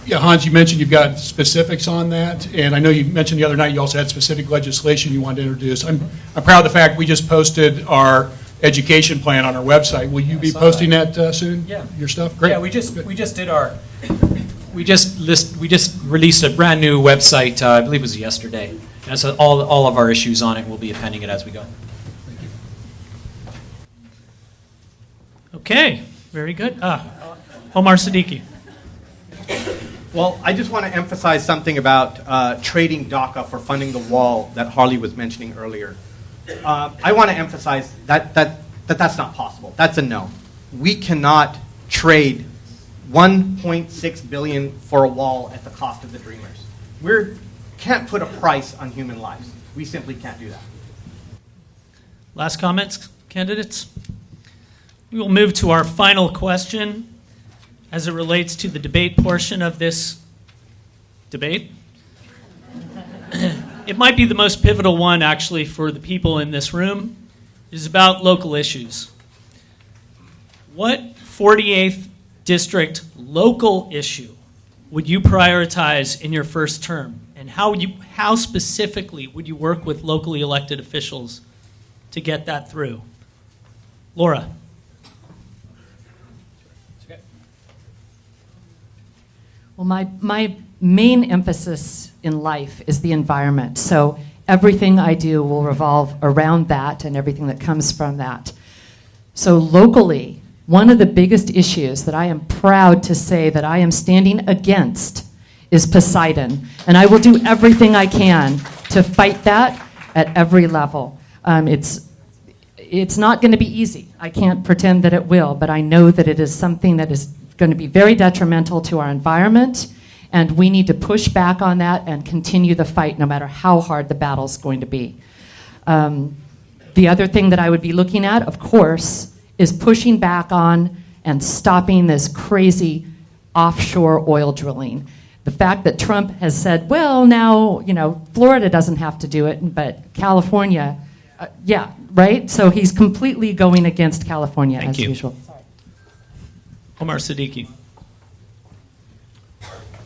Yeah, Hans, you mentioned you've got specifics on that, and I know you mentioned the other night you also had specific legislation you wanted to introduce. I'm proud of the fact we just posted our education plan on our website. Will you be posting that soon? Yeah. Your stuff? Great. Yeah, we just released a brand new website. I believe it was yesterday, and so all of our issues on it. We'll be appending it as we go. Okay, very good. Omar Siddiqui. Well, I just want to emphasize something about trading DACA for funding the wall that Harley was mentioning earlier. I want to emphasize that's not possible. That's a no. We cannot trade $1.6 billion for a wall at the cost of the Dreamers. We can't put a price on human lives. We simply can't do that. Last comments, candidates? We will move to our final question as it relates to the debate portion of this debate. It might be the most pivotal one, actually, for the people in this room. It is about local issues. What 48th District local issue would you prioritize in your first term? And how specifically would you work with locally elected officials to get that through? Laura. Well, my main emphasis in life is the environment. So everything I do will revolve around that and everything that comes from that. So locally, one of the biggest issues that I am proud to say that I am standing against is Poseidon. And I will do everything I can to fight that at every level. It's not going to be easy. I can't pretend that it will, but I know that it is something that is going to be very detrimental to our environment, and we need to push back on that and continue the fight no matter how hard the battle's going to be. The other thing that I would be looking at, of course, is pushing back on and stopping this crazy offshore oil drilling. The fact that Trump has said, well, now, Florida doesn't have to do it, but California, yeah, right? So he's completely going against California as usual. Omar Siddiqui.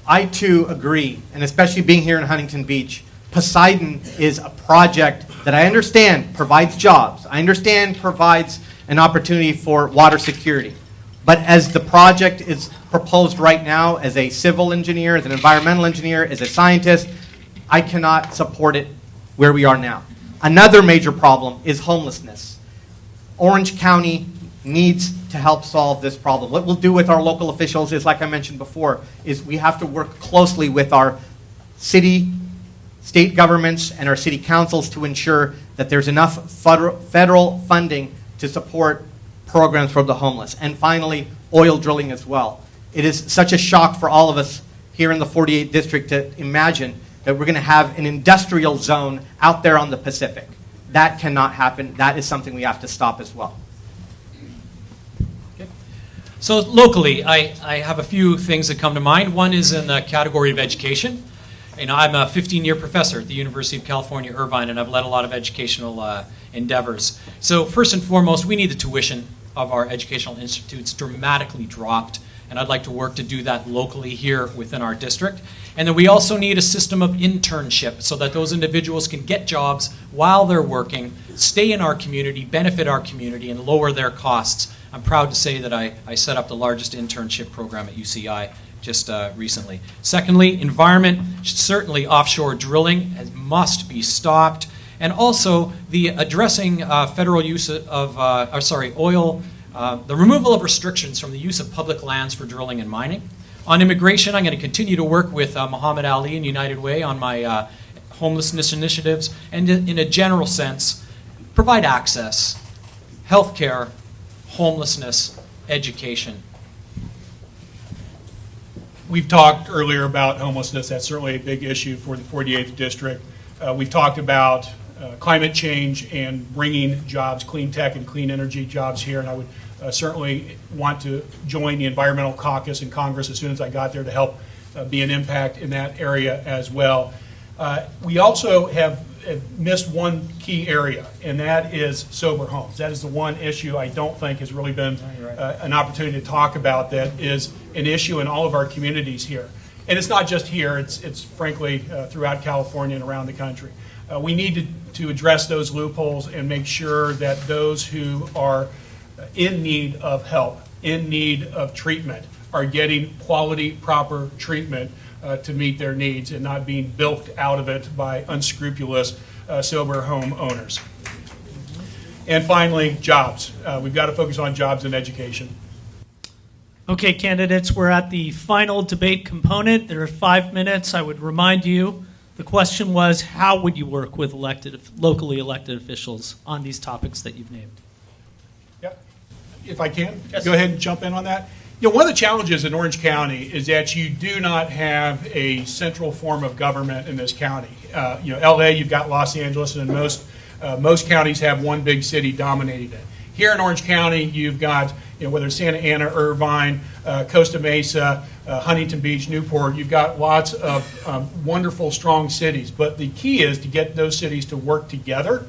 I too agree, and especially being here in Huntington Beach, Poseidon is a project that I understand provides jobs. I understand provides an opportunity for water security. But as the project is proposed right now, as a civil engineer, as an environmental engineer, as a scientist, I cannot support it where we are now. Another major problem is homelessness. Orange County needs to help solve this problem. What we'll do with our local officials is, like I mentioned before, is we have to work closely with our city, state governments, and our city councils to ensure that there's enough federal funding to support programs for the homeless. And finally, oil drilling as well. It is such a shock for all of us here in the 48th District to imagine that we're going to have an industrial zone out there on the Pacific. That cannot happen. That is something we have to stop as well. So locally, I have a few things that come to mind. One is in the category of education. I'm a 15-year professor at the University of California, Irvine, and I've led a lot of educational endeavors. So first and foremost, we need the tuition of our educational institutes dramatically dropped, and I'd like to work to do that locally here within our district. And then we also need a system of internship so that those individuals can get jobs while they're working, stay in our community, benefit our community, and lower their costs. I'm proud to say that I set up the largest internship program at UCI just recently. Secondly, environment, certainly offshore drilling must be stopped. And also the addressing federal use of, oil, the removal of restrictions from the use of public lands for drilling and mining. On immigration, I'm going to continue to work with Muhammad Ali and United Way on my homelessness initiatives, and in a general sense, provide access, healthcare, homelessness, education. We've talked earlier about homelessness. That's certainly a big issue for the 48th District. We've talked about climate change and bringing jobs, clean tech and clean energy jobs here. And I would certainly want to join the Environmental Caucus in Congress as soon as I got there to help be an impact in that area as well. We also have missed one key area, and that is sober homes. That is the one issue I don't think has really been an opportunity to talk about that is an issue in all of our communities here. And it's not just here, it's frankly throughout California and around the country. We need to address those loopholes and make sure that those who are in need of help, in need of treatment, are getting quality, proper treatment to meet their needs and not being bilked out of it by unscrupulous sober home owners. And finally, jobs. We've got to focus on jobs and education. Okay, candidates, we're at the final debate component. There are 5 minutes. I would remind you, the question was, how would you work with locally elected officials on these topics that you've named? Yep. If I can, Yes. Go ahead and jump in on that. One of the challenges in Orange County is that you do not have a central form of government in this county. LA, you've got Los Angeles, and most counties have one big city dominating it. Here in Orange County, you've got, whether it's Santa Ana, Irvine, Costa Mesa, Huntington Beach, Newport, you've got lots of wonderful, strong cities. But the key is to get those cities to work together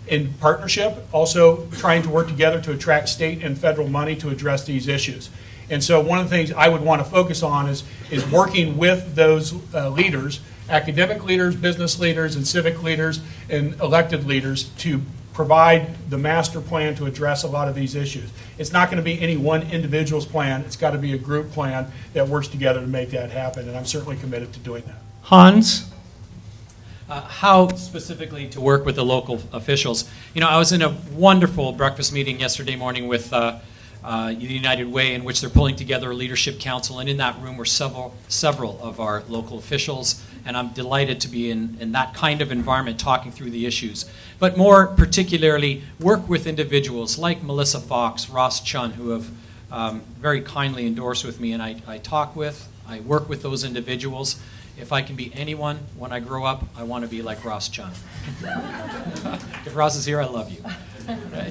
in partnership, also trying to work together to attract state and federal money to address these issues. And so one of the things I would want to focus on is working with those leaders, academic leaders, business leaders, and civic leaders, and elected leaders to provide the master plan to address a lot of these issues. It's not going to be any one individual's plan. It's got to be a group plan that works together to make that happen, and I'm certainly committed to doing that. Hans? How specifically to work with the local officials? I was in a wonderful breakfast meeting yesterday morning with the United Way, in which they're pulling together a leadership council, and in that room were several of our local officials, and I'm delighted to be in that kind of environment talking through the issues. But more particularly, work with individuals like Melissa Fox, Ross Chun, who have very kindly endorsed with me, and I work with those individuals. If I can be anyone when I grow up, I want to be like Ross Chun. If Ross is here, I love you.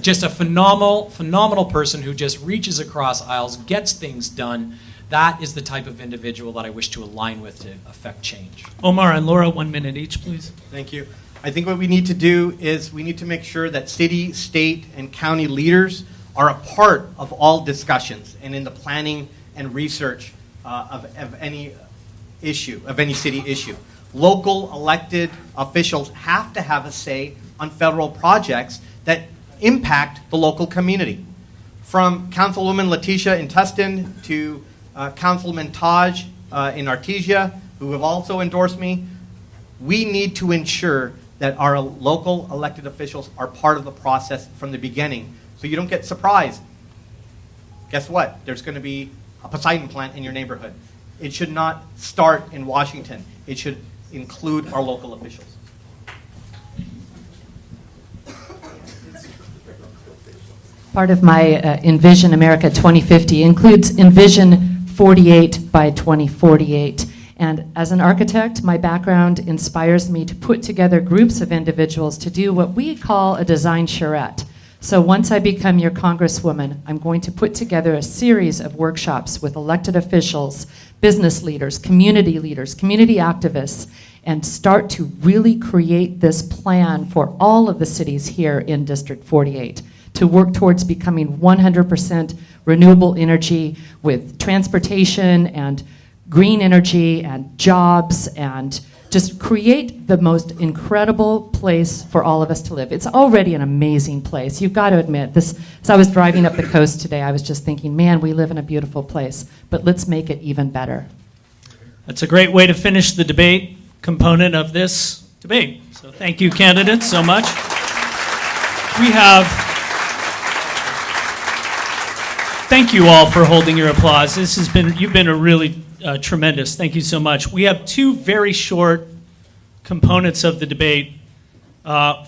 Just a phenomenal person who just reaches across aisles, gets things done. That is the type of individual that I wish to align with to affect change. Omar and Laura, 1 minute each, please. Thank you. I think what we need to do is we need to make sure that city, state, and county leaders are a part of all discussions and in the planning and research of any issue, of any city issue. Local elected officials have to have a say on federal projects that impact the local community. From Councilwoman Letitia in Tustin to Councilman Taj in Artesia, who have also endorsed me, we need to ensure that our local elected officials are part of the process from the beginning, so you don't get surprised. Guess what? There's going to be a Poseidon plant in your neighborhood. It should not start in Washington. It should include our local officials. Part of my Envision America 2050 includes Envision 48 by 2048. And as an architect, my background inspires me to put together groups of individuals to do what we call a design charrette. So once I become your congresswoman, I'm going to put together a series of workshops with elected officials, business leaders, community activists, and start to really create this plan for all of the cities here in District 48 to work towards becoming 100% renewable energy with transportation and green energy and jobs, and just create the most incredible place for all of us to live. It's already an amazing place. You've got to admit, this, as I was driving up the coast today, I was just thinking, man, we live in a beautiful place, but let's make it even better. That's a great way to finish the debate component of this debate. So thank you, candidates, so much. Thank you all for holding your applause. You've been a really tremendous. Thank you so much. We have two very short components of the debate.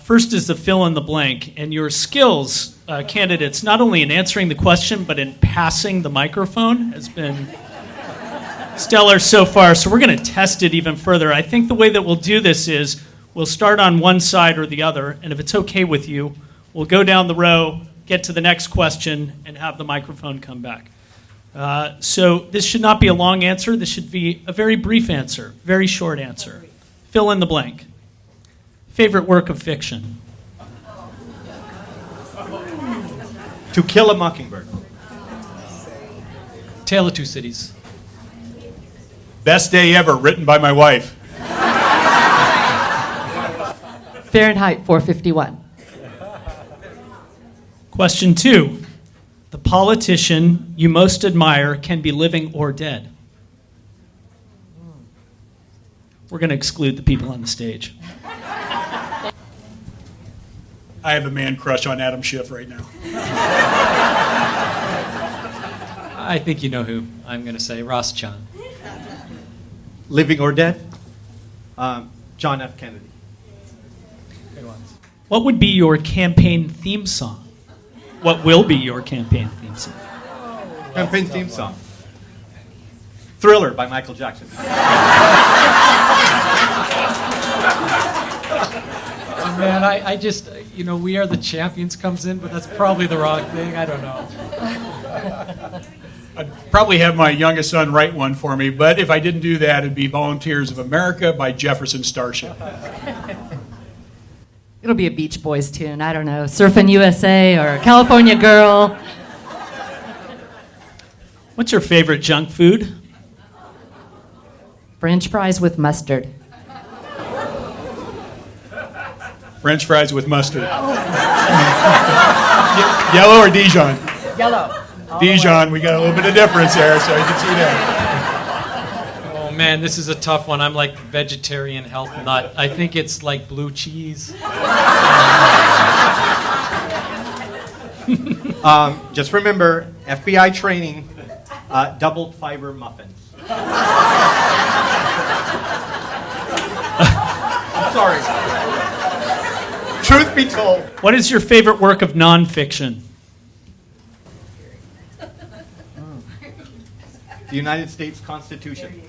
First is the fill in the blank, and your skills, candidates, not only in answering the question, but in passing the microphone has been stellar so far. So we're going to test it even further. I think the way that we'll do this is We'll start on one side or the other, and if it's okay with you, we'll go down the row, get to the next question, and have the microphone come back. So this should not be a long answer. This should be a very brief answer, very short answer. Fill in the blank. Favorite work of fiction? To Kill a Mockingbird. Tale of Two Cities. Best day ever, written by my wife. Fahrenheit 451. Question 2. The politician you most admire can be living or dead. We're going to exclude the people on the stage. I have a man crush on Adam Schiff right now. I think you know who I'm going to say. Ross Chan. Living or dead? John F. Kennedy. Good ones. What would be your campaign theme song? What will be your campaign theme song? Campaign theme song. Thriller by Michael Jackson. Oh, man, I just, We Are the Champions comes in, but that's probably the wrong thing. I don't know. I'd probably have my youngest son write one for me, but if I didn't do that, it'd be Volunteers of America by Jefferson Starship. It'll be a Beach Boys tune. I don't know. Surfin' USA or California Girl. What's your favorite junk food? French fries with mustard. French fries with mustard. Yellow or Dijon? Yellow. Dijon, we got a little bit of difference there, so you can see that. Oh, man, this is a tough one. I'm like vegetarian health nut. I think it's like blue cheese. Just remember, FBI training, double fiber muffins. I'm sorry. Truth be told. What is your favorite work of nonfiction? The United States Constitution.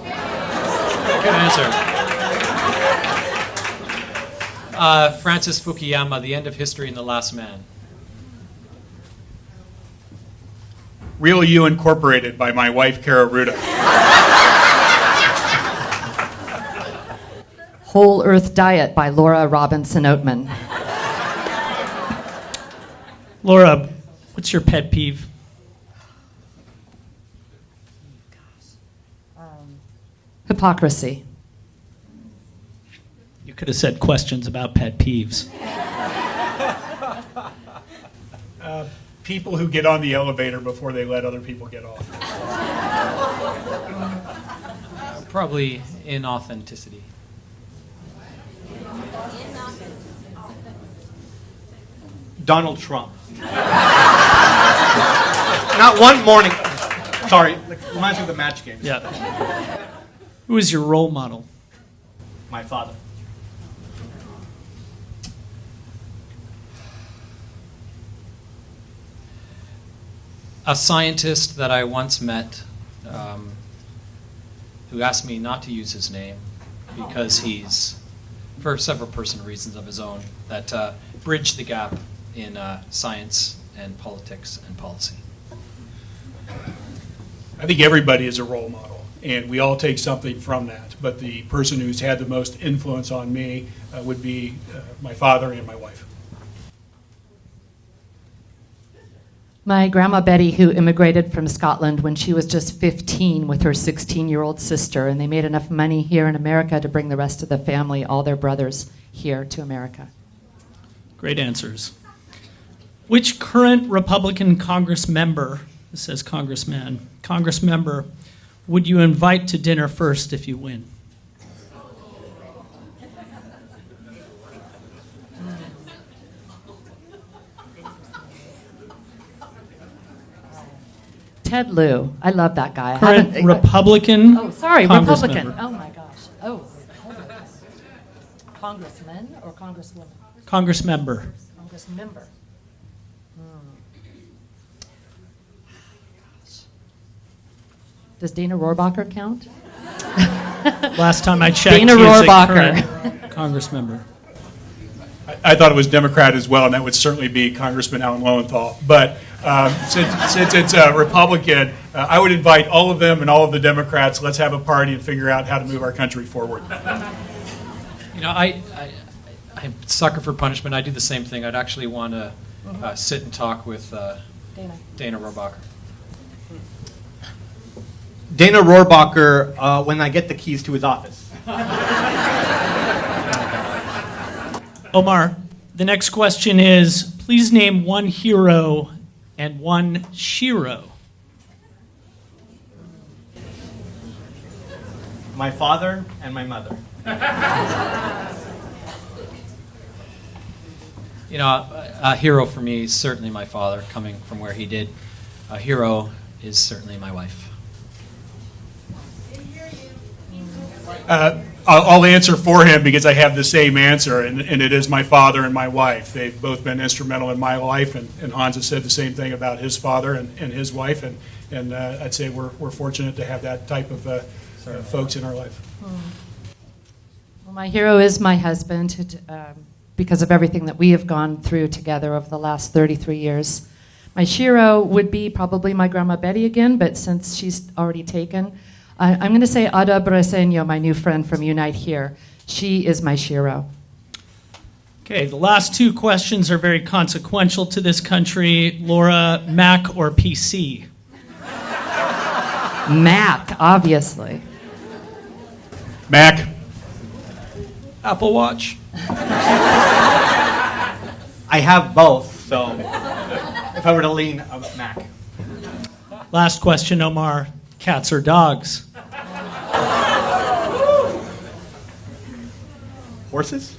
Good answer. Francis Fukuyama, The End of History and the Last Man. Real You Incorporated by my wife, Kara Ruda. Whole Earth Diet by Laura Robinson Oatman. Laura, what's your pet peeve? Hypocrisy. You could have said questions about pet peeves. People who get on the elevator before they let other people get off. Probably inauthenticity. Donald Trump. Not one morning. Sorry, reminds me of the match game. Yeah. Who is your role model? My father. A scientist that I once met who asked me not to use his name because he's, for several personal reasons of his own, that bridged the gap in science and politics and policy. I think everybody is a role model, and we all take something from that. But the person who's had the most influence on me would be my father and my wife. My grandma Betty, who immigrated from Scotland when she was just 15 with her 16-year-old sister, and they made enough money here in America to bring the rest of the family, all their brothers, here to America. Great answers. Which current Republican Congress member, this says congressman, Congress member, would you invite to dinner first if you win? Ted Lieu. I love that guy. Current Republican Oh, sorry, Congress Republican. member. Oh, my gosh. Oh. Congressman or Congresswoman? Congress member. Congress member. Does Dana Rohrabacher count? Last time I checked, Dana he is a Rohrabacher. current Congress member. I thought it was Democrat as well, and that would certainly be Congressman Alan Lowenthal. But since it's a Republican, I would invite all of them and all of the Democrats. Let's have a party and figure out how to move our country forward. You know, I'm a sucker for punishment. I do the same thing. I'd actually want to sit and talk with Dana Rohrabacher. Dana Rohrabacher, when I get the keys to his office. Omar, the next question is, please name one hero and one shiro. My father and my mother. You know, a hero for me is certainly my father, coming from where he did. A hero is certainly my wife. I'll answer for him because I have the same answer, and it is my father and my wife. They've both been instrumental in my life, and Hans has said the same thing about his father and his wife, and I'd say we're fortunate to have that type of folks in our life. Well, my hero is my husband because of everything that we have gone through together over the last 33 years. My shiro would be probably my Grandma Betty again, but since she's already taken, I'm going to say Ada Braseño, my new friend from Unite Here. She is my shiro. Okay, the last two questions are very consequential to this country. Laura, Mac or PC? Mac, obviously. Mac. Apple Watch. I have both, so if I were to lean, Mac. Last question, Omar. Cats or dogs? Horses?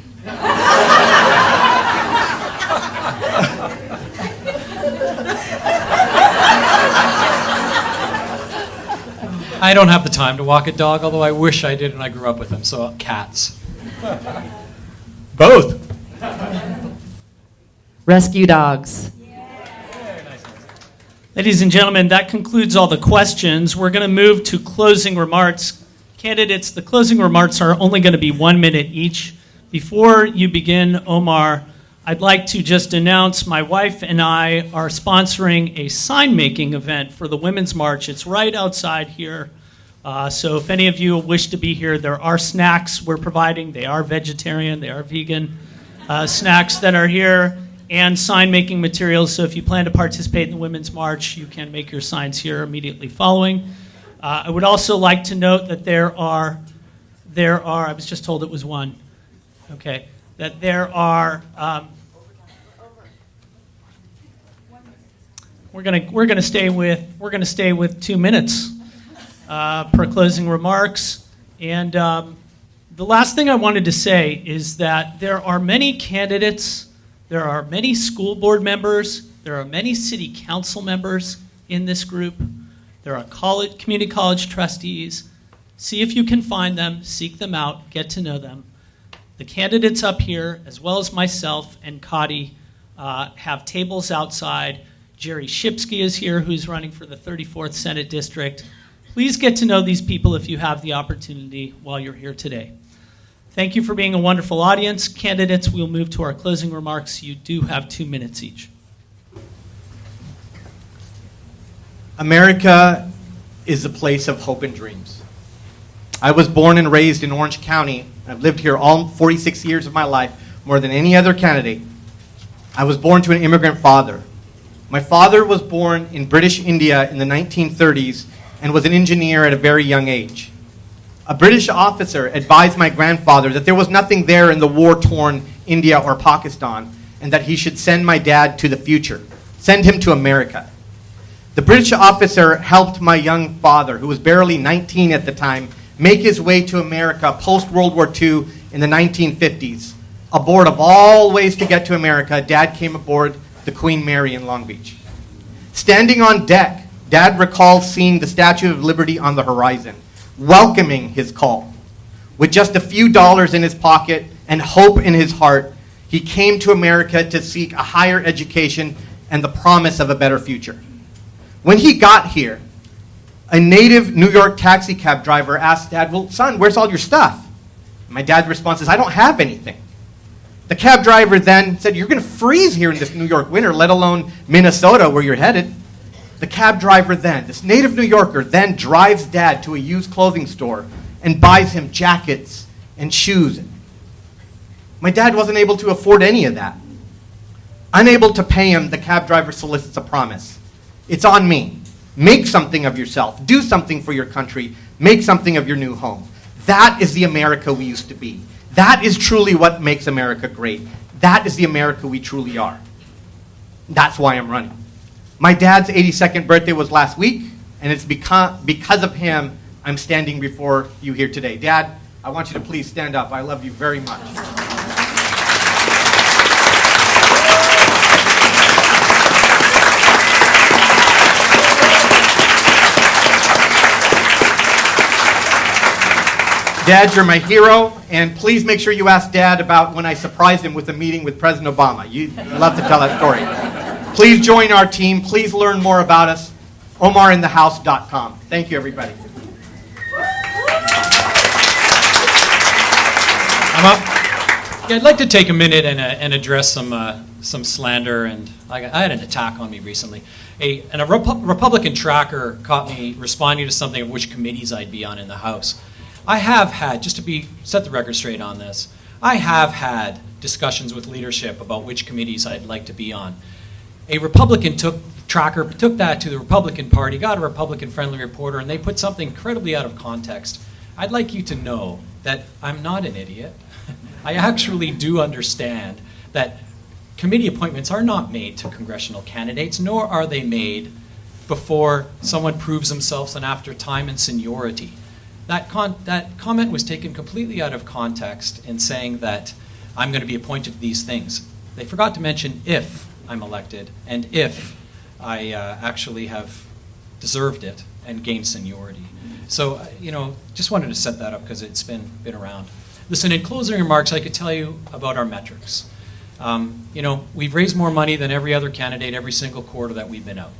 I don't have the time to walk a dog, although I wish I did and I grew up with them, so cats. Both. Rescue dogs. Ladies and gentlemen, that concludes all the questions. We're going to move to closing remarks. Candidates, the closing remarks are only going to be 1 minute each. Before you begin, Omar, I'd like to just announce my wife and I are sponsoring a sign-making event for the Women's March. It's right outside here. So if any of you wish to be here, there are snacks we're providing. They are vegetarian, they are vegan snacks that are here, and sign-making materials. So if you plan to participate in the Women's March, you can make your signs here immediately following. I would also like to note that there are, I was just told it was one. Okay, that there are, we're gonna stay with 2 minutes per closing remarks. And the last thing I wanted to say is that there are many candidates, there are many school board members, there are many city council members in this group. There are community college trustees. See if you can find them, seek them out, get to know them. The candidates up here, as well as myself and Kadi, have tables outside. Jerry Shipsky is here, who's running for the 34th Senate District. Please get to know these people if you have the opportunity while you're here today. Thank you for being a wonderful audience. Candidates, we'll move to our closing remarks. You do have 2 minutes each. America is a place of hope and dreams. I was born and raised in Orange County. I've lived here all 46 years of my life, more than any other candidate. I was born to an immigrant father. My father was born in British India in the 1930s and was an engineer at a very young age. A British officer advised my grandfather that there was nothing there in the war-torn India or Pakistan, and that he should send my dad to the future, send him to America. The British officer helped my young father, who was barely 19 at the time, make his way to America post-World War II in the 1950s. Aboard of all ways to get to America, Dad came aboard the Queen Mary in Long Beach. Standing on deck, Dad recalls seeing the Statue of Liberty on the horizon, welcoming his call. With just a few dollars in his pocket and hope in his heart, he came to America to seek a higher education and the promise of a better future. When he got here, a native New York taxi cab driver asked Dad, "Well, son, where's all your stuff?" My dad's response is, I don't have anything. The cab driver then said, you're going to freeze here in this New York winter, let alone Minnesota where you're headed. The cab driver then, this native New Yorker, then drives Dad to a used clothing store and buys him jackets and shoes. My dad wasn't able to afford any of that. Unable to pay him, the cab driver solicits a promise. It's on me. Make something of yourself. Do something for your country. Make something of your new home. That is the America we used to be. That is truly what makes America great. That is the America we truly are. That's why I'm running. My dad's 82nd birthday was last week, and it's because of him I'm standing before you here today. Dad, I want you to please stand up. I love you very much. Dad, you're my hero, and please make sure you ask Dad about when I surprised him with a meeting with President Obama. You'd love to tell that story. Please join our team. Please learn more about us. OmarInTheHouse.com. Thank you, everybody. I'm up. Yeah, I'd like to take a minute and address some slander, and I had an attack on me recently. A Republican tracker caught me responding to something of which committees I'd be on in the House. I have had, just to set the record straight on this, I have had discussions with leadership about which committees I'd like to be on. A Republican took that to the Republican Party, got a Republican-friendly reporter, and they put something incredibly out of context. I'd like you to know that I'm not an idiot. I actually do understand that committee appointments are not made to congressional candidates, nor are they made before someone proves themselves and after time and seniority. That comment was taken completely out of context in saying that I'm going to be appointed to these things. They forgot to mention if I'm elected and if I actually have deserved it and gained seniority. So, just wanted to set that up because it's been around. Listen, in closing remarks, I could tell you about our metrics. We've raised more money than every other candidate every single quarter that we've been out.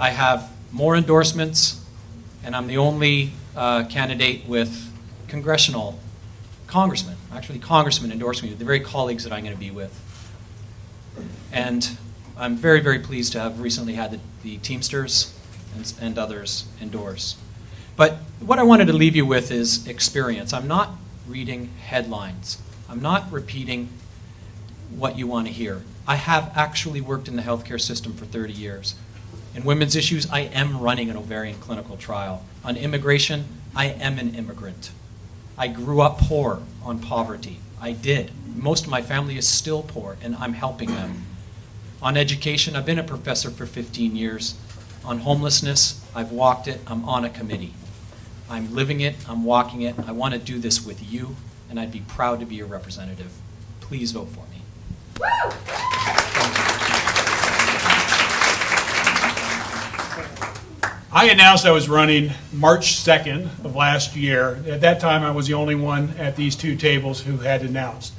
I have more endorsements, and I'm the only candidate with congressmen endorsing me, the very colleagues that I'm going to be with. And I'm very, very pleased to have recently had the Teamsters and others endorse. But what I wanted to leave you with is experience. I'm not reading headlines. I'm not repeating what you want to hear. I have actually worked in the healthcare system for 30 years. In women's issues, I am running an ovarian clinical trial. On immigration, I am an immigrant. I grew up poor on poverty. I did. Most of my family is still poor, and I'm helping them. On education, I've been a professor for 15 years. On homelessness, I've walked it. I'm on a committee. I'm living it. I'm walking it. I want to do this with you, and I'd be proud to be your representative. Please vote for me. Woo! I announced I was running March 2nd of last year. At that time, I was the only one at these two tables who had announced.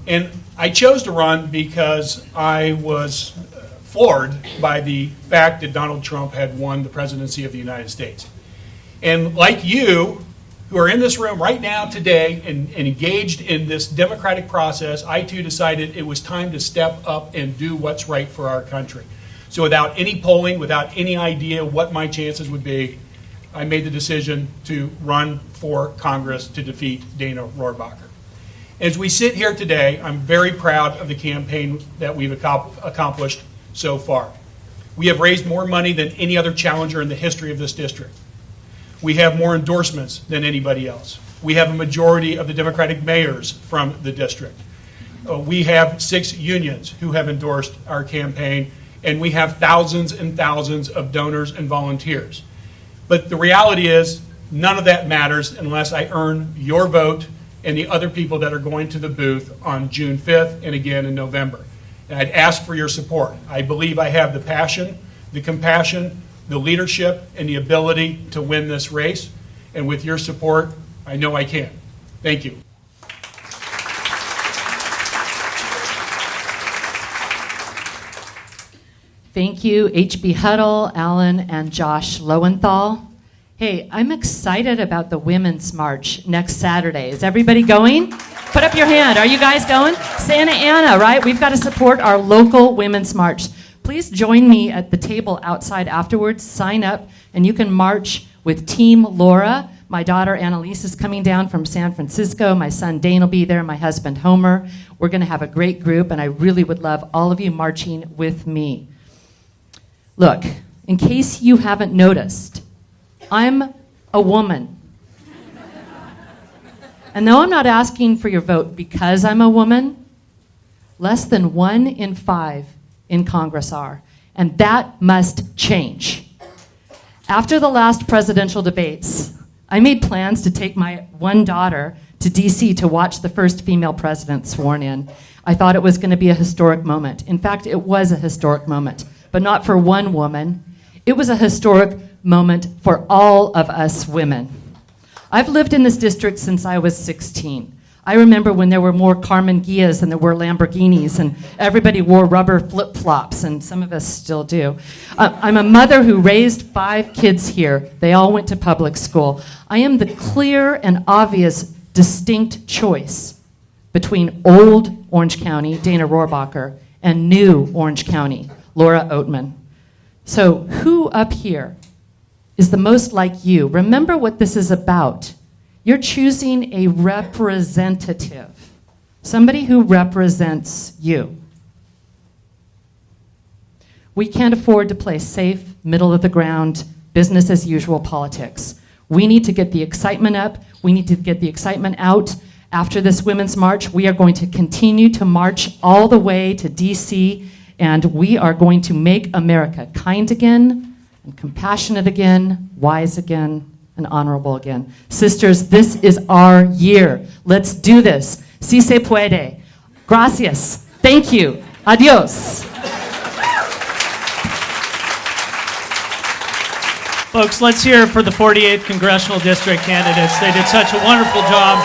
And I chose to run because I was floored by the fact that Donald Trump had won the presidency of the United States. And like you, who are in this room right now today and engaged in this democratic process, I too decided it was time to step up and do what's right for our country. So without any polling, without any idea what my chances would be, I made the decision to run for Congress to defeat Dana Rohrabacher. As we sit here today, I'm very proud of the campaign that we've accomplished so far. We have raised more money than any other challenger in the history of this district. We have more endorsements than anybody else. We have a majority of the Democratic mayors from the district. We have 6 unions who have endorsed our campaign, and we have thousands and thousands of donors and volunteers. But the reality is, none of that matters unless I earn your vote and the other people that are going to the booth on June 5th and again in November. And I'd ask for your support. I believe I have the passion, the compassion, the leadership, and the ability to win this race. And with your support, I know I can. Thank you. Thank you, H.B. Huddle, Alan, and Josh Lowenthal. Hey, I'm excited about the Women's March next Saturday. Is everybody going? Put up your hand. Are you guys going? Santa Ana, right? We've got to support our local Women's March. Please join me at the table outside afterwards. Sign up, and you can march with Team Laura. My daughter Annalise is coming down from San Francisco. My son Dane will be there. My husband Homer. We're going to have a great group, and I really would love all of you marching with me. Look, in case you haven't noticed, I'm a woman. And though I'm not asking for your vote because I'm a woman, less than 1 in 5 in Congress are. And that must change. After the last presidential debates, I made plans to take my one daughter to DC to watch the first female president sworn in. I thought it was going to be a historic moment. In fact, it was a historic moment, but not for one woman. It was a historic moment for all of us women. I've lived in this district since I was 16. I remember when there were more Carmen Gias than there were Lamborghinis, and everybody wore rubber flip-flops, and some of us still do. I'm a mother who raised 5 kids here. They all went to public school. I am the clear and obvious distinct choice between old Orange County, Dana Rohrabacher, and new Orange County, Laura Oatman. So who up here is the most like you? Remember what this is about. You're choosing a representative, somebody who represents you. We can't afford to play safe, middle of the ground, business as usual politics. We need to get the excitement up. We need to get the excitement out. After this Women's March, we are going to continue to march all the way to DC, and we are going to make America kind again, and compassionate again, wise again, and honorable again. Sisters, this is our year. Let's do this. Si se puede. Gracias. Thank you. Adios. Folks, let's hear for the 48th Congressional District candidates. They did such a wonderful job.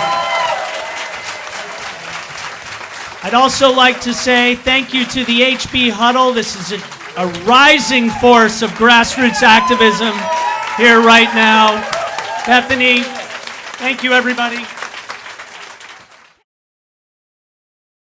I'd also like to say thank you to the HB Huddle. This is a rising force of grassroots activism here right now. Bethany, thank you, everybody.